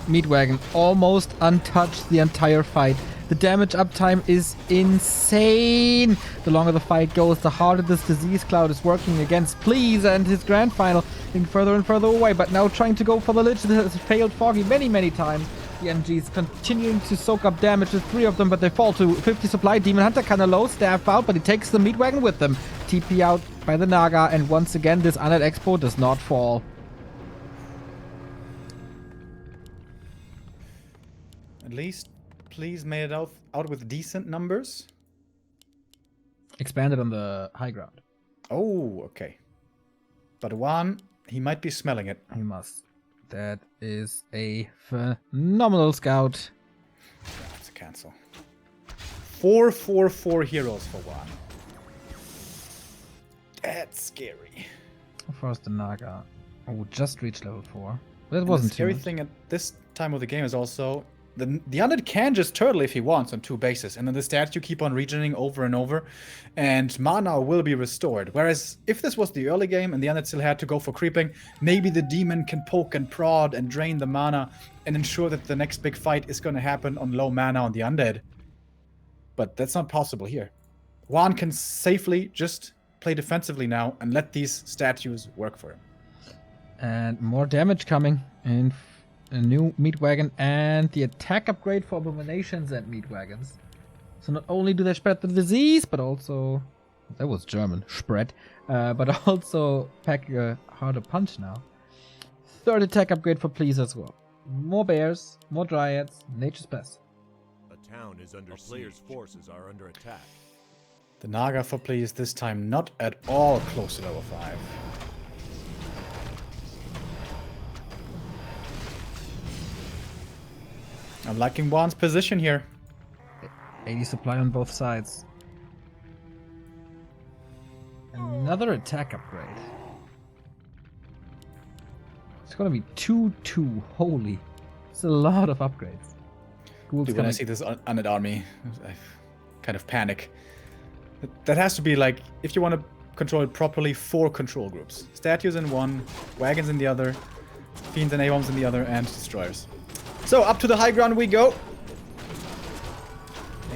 meat wagon almost untouched the entire fight. The damage uptime is insane. The longer the fight goes, the harder this disease cloud is working against Please and his grand final, getting further and further away. But now trying to go for the Lich. This has failed Foggy many times. The NG's continuing to soak up damage with 3 of them, but they fall to 50 supply. Demon Hunter kind of low, staff out, but he takes the meat wagon with them. TP out by the Naga, and once again, this Undead Expo does not fall. At least Please made it out with decent numbers. Expanded on the high ground. Oh, okay. But WaN, he might be smelling it. He must. That is a phenomenal scout. That's a cancel. 4/4/4 heroes for WaN. That's scary. How far is the Naga? Oh, just reached level 4. That And wasn't the too scary much. thing at this time of the game is also the undead can just turtle if he wants on 2 bases, and then the statue keep on regening over and over, and mana will be restored. Whereas if this was the early game and the undead still had to go for creeping, maybe the demon can poke and prod and drain the mana and ensure that the next big fight is going to happen on low mana on the undead. But that's not possible here. WaN can safely just play defensively now and let these statues work for him. And more damage coming in a new meat wagon and the attack upgrade for abominations and meat wagons. So not only do they spread the disease, but also, that was German, spread, but also pack a harder punch now. 3rd attack upgrade for Please as well. More bears, more Dryads, nature's best. A town is under siege. Player's forces are under attack. The Naga for Please this time not at all close to level 5. I'm liking WaN's position here. 80 supply on both sides. Another attack upgrade. It's gonna be 2-2. Holy. It's a lot of upgrades. Ghoul's Dude, when I coming. see this undead army, I kind of panic. That has to be like, if you want to control it properly, 4 control groups. Statues in one, wagons in the other, Fiends and A-bombs in the other, and destroyers. So up to the high ground we go.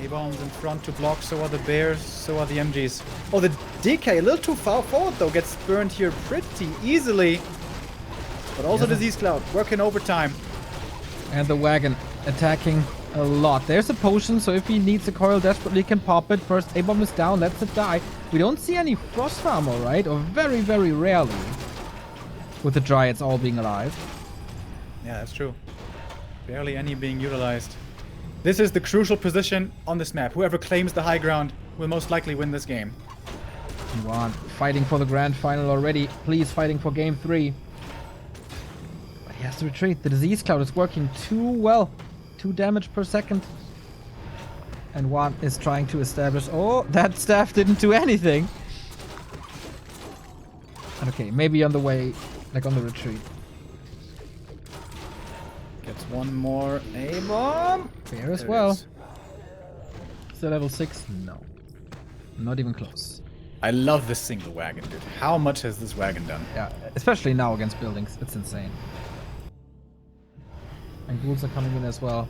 A-bombs in front to block, so are the bears, so are the MGs. Oh, the DK a little too far forward though, gets burned here pretty easily. But also Disease Cloud, working overtime. And the wagon attacking a lot. There's a potion, so if he needs a coil desperately, he can pop it. First A-bomb is down, lets it die. We don't see any frost armor, right? Or very, very rarely. With the Dryads all being alive. Yeah, that's true. Barely any being utilized. This is the crucial position on this map. Whoever claims the high ground will most likely win this game. WaN fighting for the grand final already. Please, fighting for game 3. But he has to retreat. The Disease Cloud is working too well. 2 damage per second. And WaN is trying to establish... Oh, that staff didn't do anything. Okay, maybe on the way, like on the retreat. Gets one more A-bomb. Fair as well. Still level 6? No. Not even close. I love this single wagon, dude. How much has this wagon done? Yeah, especially now against buildings. It's insane. And ghouls are coming in as well.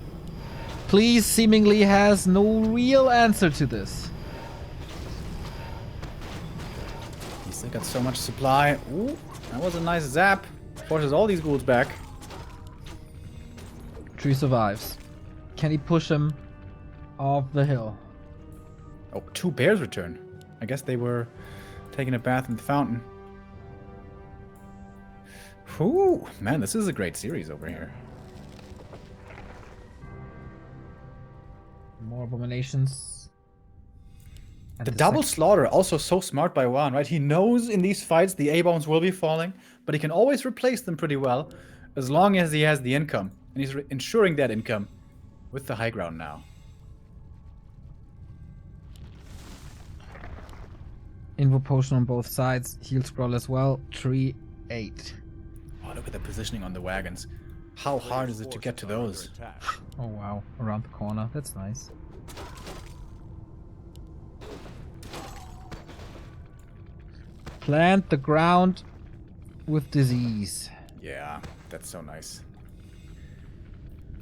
Please seemingly has no real answer to this. He's still got so much supply. Ooh, that was a nice zap. Forces all these ghouls back. Tree survives. Can he push him off the hill? Oh, 2 bears return. I guess they were taking a bath in the fountain. Whew, man, this is a great series over here. More abominations. And The double slaughter, also so smart by WaN, right? He knows in these fights the A-bombs will be falling, but he can always replace them pretty well as long as he has the income. And he's ensuring that income with the high ground now. Invo potion on both sides. Heal scroll as well. Tree 8. Oh, look at the positioning on the wagons. How hard is it to get to those? Oh wow, around the corner. That's nice. Plant the ground with disease. Yeah, that's so nice.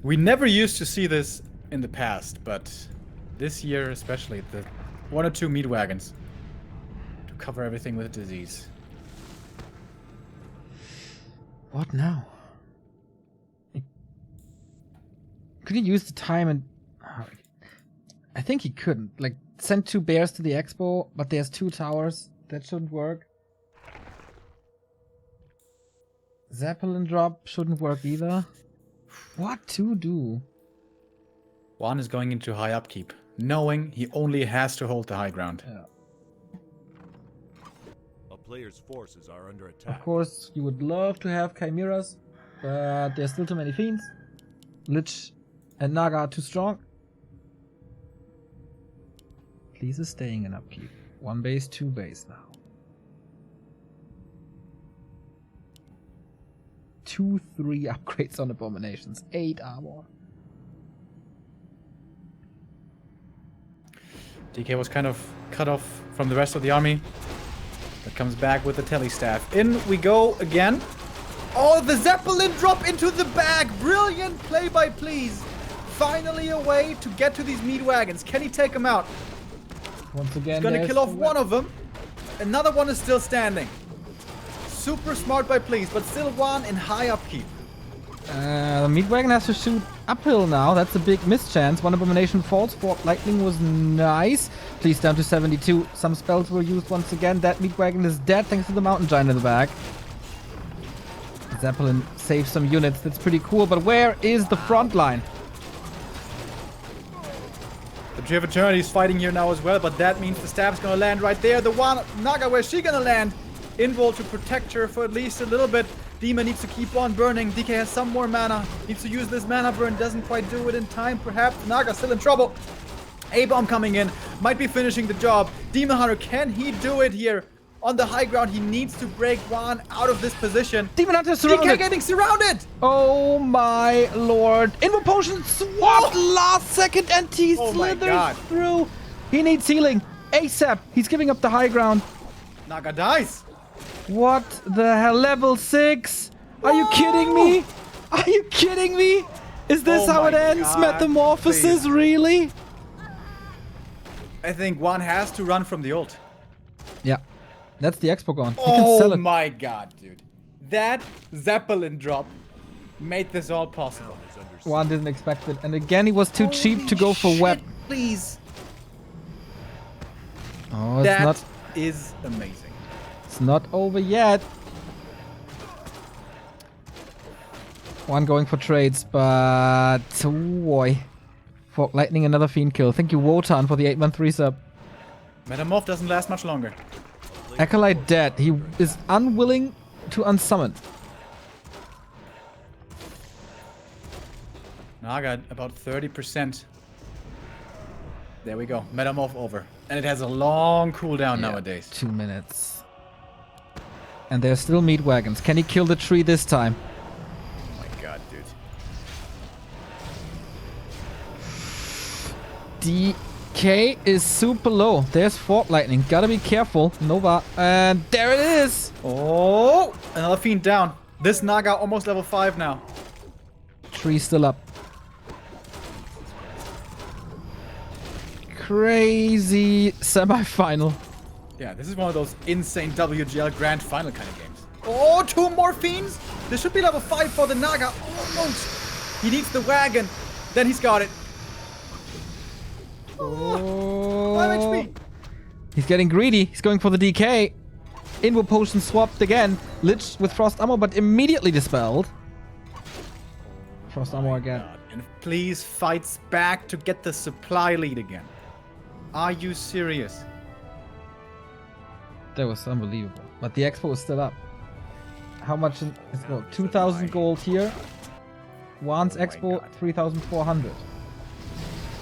We never used to see this in the past, but this year especially, the 1 or 2 meat wagons to cover everything with disease. What now? Could he use the time and... I think he couldn't. Like, send 2 bears to the expo, but there's 2 towers. That shouldn't work. Zeppelin drop shouldn't work either. What to do? WaN is going into high upkeep, knowing he only has to hold the high ground. Yeah. A player's forces are under attack. Of course, you would love to have chimeras, but there's still too many fiends. Lich and Naga are too strong. Please is staying in upkeep. 1 base, 2 base now. 2, 3 upgrades on abominations. 8 armor. DK was kind of cut off from the rest of the army. But comes back with the telly staff. In we go again. Oh, the Zeppelin drop into the bag. Brilliant play by Please. Finally a way to get to these meat wagons. Can he take them out? Once again, He's gonna kill off one of them. Another one is still standing. Super smart by Please, but still WaN in high upkeep. The meat wagon has to shoot uphill now. That's a big mischance. 1 abomination falls. Fort Lightning was nice. Please down to 72. Some spells were used once again. That meat wagon is dead thanks to the mountain giant in the back. Zeppelin saves some units. That's pretty cool. But where is the front line? The Tree of Eternity is fighting here now as well, but that means the staff's gonna land right there. The one Naga, where's she gonna land? Invol to protect her for at least a little bit. Demon needs to keep on burning. DK has some more mana. Needs to use this mana burn. Doesn't quite do it in time, perhaps. Naga still in trouble. A-bomb coming in. Might be finishing the job. Demon Hunter, can he do it here? On the high ground, he needs to break WaN out of this position. Demon Hunter surrounded. DK getting surrounded. Oh my lord. Invo potion swapped last second and he slithers through. He needs healing. ASAP. He's giving up the high ground. Naga dies. What the hell? Level 6? Are you kidding me? Are you kidding me? Is this Oh how it my ends? God, Metamorphosis, please. really? I think one has to run from the ult. Yeah. That's the Expo gone. You can sell Oh it. my god, dude. That Zeppelin drop made this all possible. One didn't expect it. And again, he was too cheap to go for web. Please. Oh, That is amazing. It's not over yet. One going for trades, but oh boy. Fork Lightning, another Fiend kill. Thank you, Wotan, for the 8-month resub. Metamorph doesn't last much longer. Acolyte dead. He is unwilling to unsummon. Naga about 30%. There we go. Metamorph over. And it has a long cooldown nowadays. 2 minutes. And there's still meat wagons. Can he kill the tree this time? Oh my god, dude. DK is super low. There's Fork Lightning. Gotta be careful. Nova. And there it is. Oh! Another Fiend down. This Naga almost level 5 now. Tree still up. Crazy semifinal. Yeah, this is one of those insane WGL Grand Final kind of games. Oh, 2 more Fiends! This should be level 5 for the Naga. Almost! He needs the wagon. Then he's got it. Oh. 5 HP. He's getting greedy. He's going for the DK. Invo Potion swapped again. Lich with Frost Armor, but immediately dispelled. Frost Armor again. God. And please fights back to get the supply lead again. Are you serious? That was unbelievable. But the Expo is still up. How much is gold? 2,000 gold here. WaN's Oh my Expo, God. 3,400.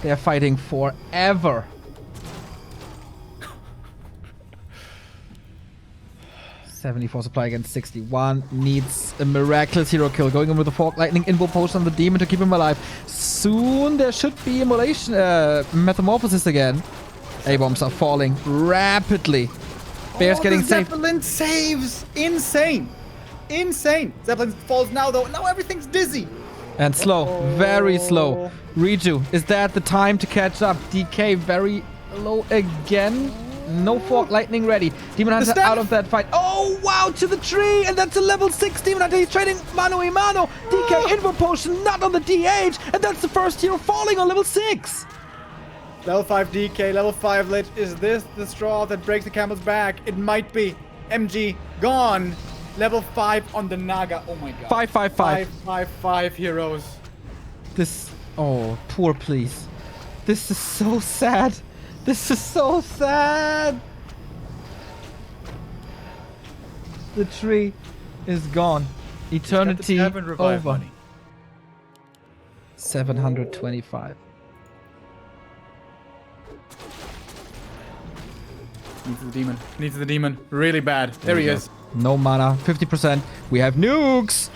They're fighting forever. $74 supply against 61. Needs a miraculous hero kill. Going in with the Fork Lightning, Invo Potion on the Demon to keep him alive. Soon there should be immolation, Metamorphosis again. A-bombs are falling rapidly. Bear's getting saved. Zeppelin saves! Insane! Insane! Zeppelin falls now though. Now everything's dizzy. And slow. Very slow. Reju, is that the time to catch up? DK very low again. No Fork Lightning ready. Demon Hunter staff. out of that fight. Oh, wow, to the tree. And that's a level 6 Demon Hunter. He's trading mano a mano. DK Invo Potion, not on the DH. And that's the first hero falling on level 6. Level 5 DK, level 5 Lich. Is this the straw that breaks the camel's back? It might be. MG gone. Level 5 on the Naga. Oh my god. 555. 5 heroes. This. Oh, poor please. This is so sad. This is so sad. The tree is gone. Eternity Got the 7 revive over. money. 725. Needs the demon. Needs the demon. Really bad. There he is. No mana. 50%. We have nukes.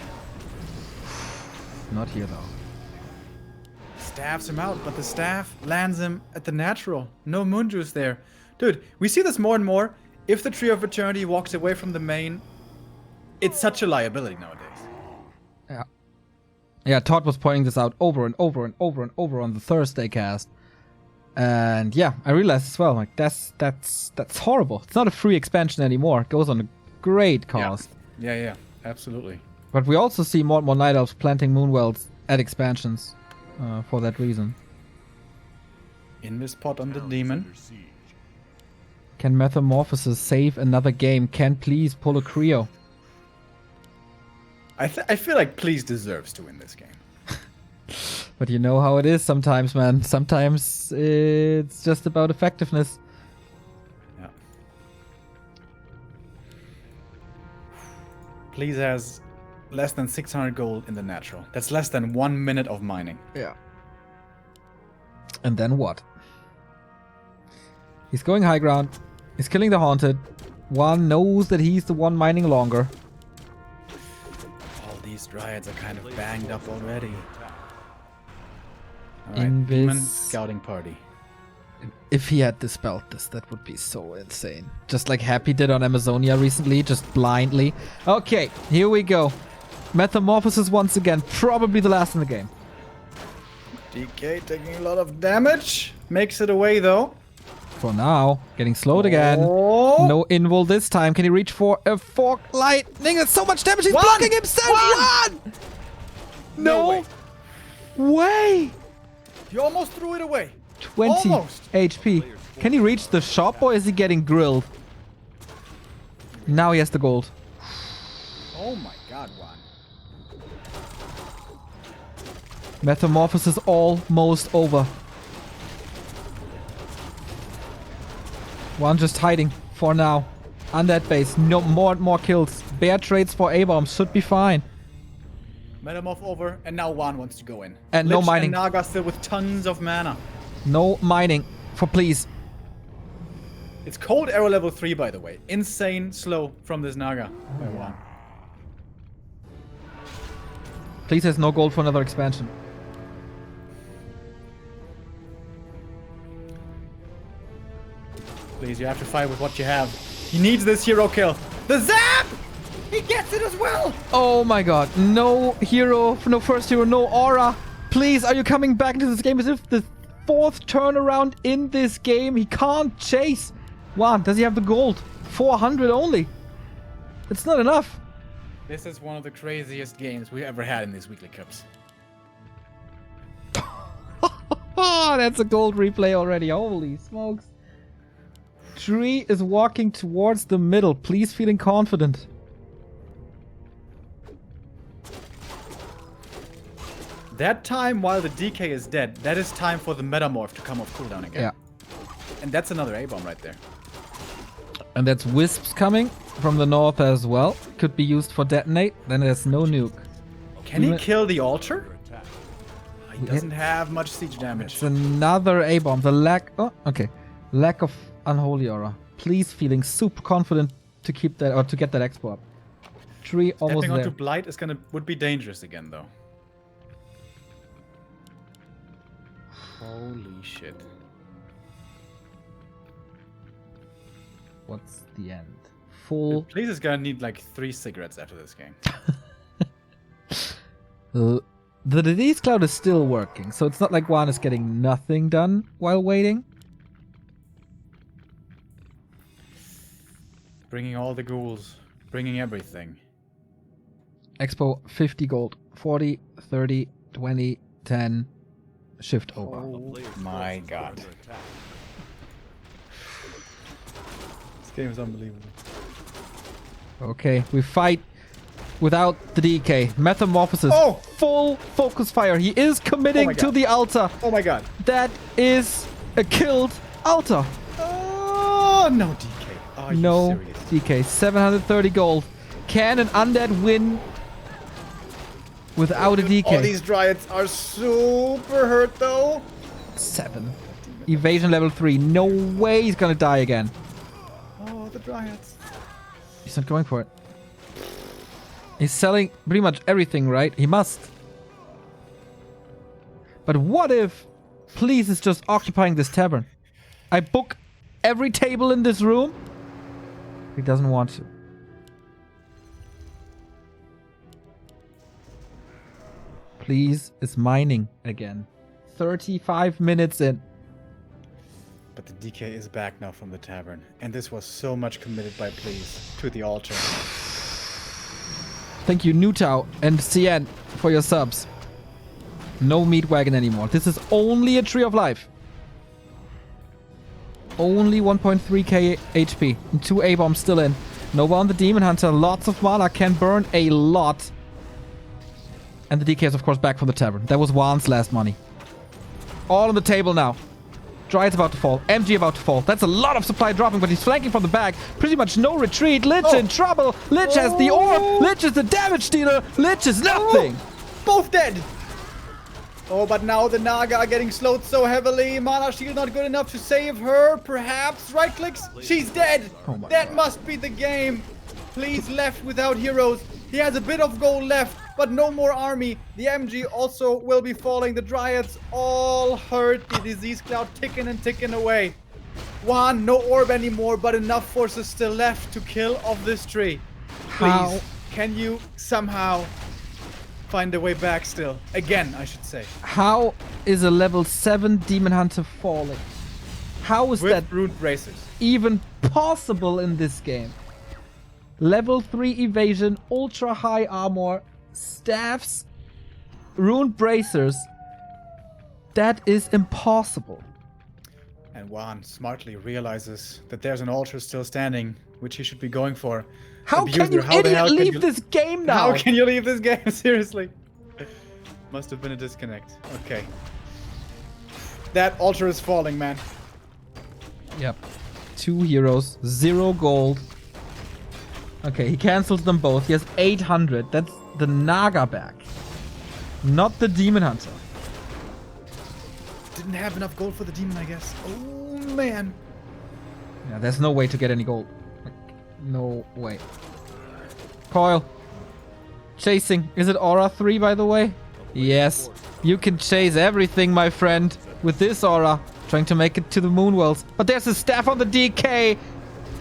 Not here though. Staffs him out, but the staff lands him at the natural. No moon juice there. Dude, we see this more and more. If the Tree of Eternity walks away from the main, it's such a liability nowadays. Yeah. Yeah, Todd was pointing this out over and over and over and over on the Thursday cast. And yeah, I realized as well, like that's horrible. It's not a free expansion anymore. It goes on a great cost. Yeah, absolutely. But we also see more and more Night Elves planting Moonwells at expansions for that reason. In this pot on the demon. Can Metamorphosis save another game? Can please pull a Creo? I feel like Please deserves to win this game. But you know how it is sometimes, man. Sometimes it's just about effectiveness. Yeah. Please has less than 600 gold in the natural. That's less than 1 minute of mining. Yeah. And then what? He's going high ground. He's killing the Haunted. One knows that he's the one mining longer. All these dryads are kind of banged up already. Alright, Invis. demon scouting party. If he had dispelled this, that would be so insane. Just like Happy did on Amazonia recently, just blindly. Okay, here we go. Metamorphosis once again. Probably the last in the game. DK taking a lot of damage. Makes it away though. For now. Getting slowed again. Oh. No invul this time. Can he reach for a fork lightning? That's so much damage. He's One. blocking himself. One! No way. He almost threw it away. 20 Almost. HP. Can he reach the shop or is he getting grilled? Now he has the gold. Oh my god, WaN. Metamorphosis almost over. One just hiding for now. On that base. No more kills. Bear trades for A-bomb should be fine. Metamorph over, and now WaN wants to go in. And no Lich mining. And Naga still with tons of mana. No mining for please. It's cold arrow level 3, by the way. Insane slow from this Naga by WaN. Please has no gold for another expansion. Please, you have to fight with what you have. He needs this hero kill. The zap! He gets it as well! Oh my god. No hero, no first hero, no aura. Please, are you coming back into this game as if the 4th turnaround in this game? He can't chase. WaN, does he have the gold? 400 only. It's not enough. This is one of the craziest games we ever had in these weekly cups. Oh, that's a gold replay already. Holy smokes. Tree is walking towards the middle. Please feeling confident. That time while the DK is dead, that is time for the Metamorph to come off cooldown again. Yeah. And that's another A-bomb right there. And that's wisps coming from the north as well. Could be used for detonate. Then there's no nuke. Can he kill the altar? He Yeah. doesn't have much siege damage. It's another A-bomb. The lack... Oh, okay. Lack of unholy aura. Please feeling super confident to keep that... Or to get that expo up. Tree almost Stepping there. onto Blight is would be dangerous again, though. Holy shit. What's the end? Full... Please is gonna need like 3 cigarettes after this game. The disease cloud is still working, so it's not like WaN is getting nothing done while waiting. Bringing all the ghouls. Bringing everything. Expo 50 gold. 40, 30, 20, 10. Shift over. Oh my god. This game is unbelievable. Okay, we fight without the DK. Metamorphosis. Oh! Full focus fire. He is committing Oh my to God. the altar. Oh my god. That is a killed altar. Oh, no DK. Are you No serious? DK. 730 gold. Can an undead win without a DK? All these dryads are super hurt though. 7. Evasion level 3. No way he's gonna die again. Oh, the dryads. He's not going for it. He's selling pretty much everything, right? He must. But what if Please is just occupying this tavern? I book every table in this room. He doesn't want to. Please is mining again. 35 minutes in. But the DK is back now from the tavern. And this was so much committed by Please to the altar. Thank you, Nutau and CN, for your subs. No meat wagon anymore. This is only a Tree of Life. Only 1.3k HP. And 2 A-bombs still in. Nova on the Demon Hunter. Lots of mana. Can burn a lot. And the DK is, of course, back from the tavern. That was WaN's last money. All on the table now. Dryad's about to fall. MG about to fall. That's a lot of supply dropping, but he's flanking from the back. Pretty much no retreat. Lich in trouble. Lich has the orb. Lich is the damage dealer. Lich is nothing. Both dead! Oh, but now the Naga are getting slowed so heavily. Mana shield not good enough to save her. Perhaps right clicks. She's dead. Oh my that God. must be the game. Please left without heroes. He has a bit of gold left, but no more army. The MG also will be falling. The Dryads all hurt. The disease cloud ticking and ticking away. WaN, no orb anymore, but enough forces still left to kill off this tree. Please, How? can you somehow find a way back still. Again, I should say. How is a level 7 Demon Hunter falling? How is With that rune bracers. even possible in this game? Level 3 evasion, ultra high armor, staffs, rune bracers. That is impossible. And WaN smartly realizes that there's an altar still standing, which he should be going for. How can Abuser, you how the idiot hell can leave you- this game now? How can you leave this game? Seriously. Must have been a disconnect. Okay. That altar is falling, man. Yep. 2 heroes, 0 gold. Okay, he cancels them both. He has 800. That's the Naga back. Not the Demon Hunter. Didn't have enough gold for the demon, I guess. Oh, man. Yeah, there's no way to get any gold. Like, no way. Coil. Chasing. Is it Aura 3, by the way? Yes. You can chase everything, my friend, with this Aura. Trying to make it to the Moonwells. But there's a staff on the DK.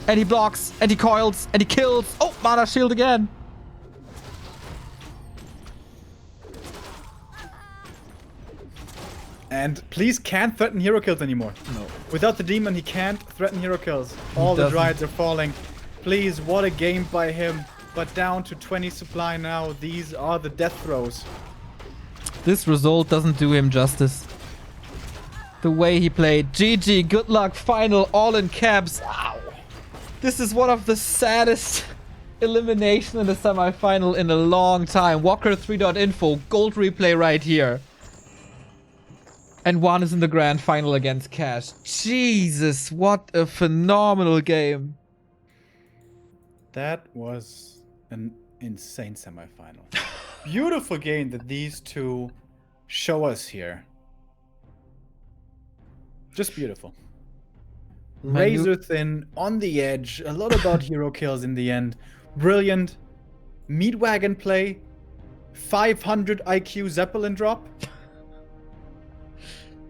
And he blocks. And he coils. And he kills. Oh, Mana Shield again. And please can't threaten hero kills anymore. No. Without the demon, he can't threaten hero kills. All the doesn't. Dryades are falling. Please, what a game by him. But down to 20 supply now. These are the death throws. This result doesn't do him justice. The way he played. GG, good luck, final, all in caps. Ow. This is one of the saddest elimination in the semi-final in a long time. Walker3.info, gold replay right here. And WaN is in the grand final against Cash. Jesus, what a phenomenal game. That was an insane semifinal. Beautiful game that these two show us here. Just beautiful. Razor thin, on the edge, a lot about hero kills in the end. Brilliant. Meat wagon play. 500 IQ Zeppelin drop.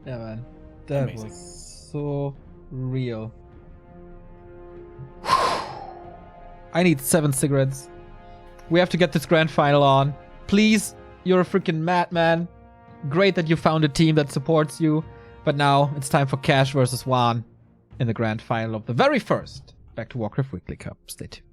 Yeah, man. That Amazing. was so real. I need 7 cigarettes. We have to get this grand final on. Please, you're a freaking madman. Great that you found a team that supports you. But now it's time for Cash versus WaN in the grand final of the very first Back to Warcraft Weekly Cup. Stay tuned.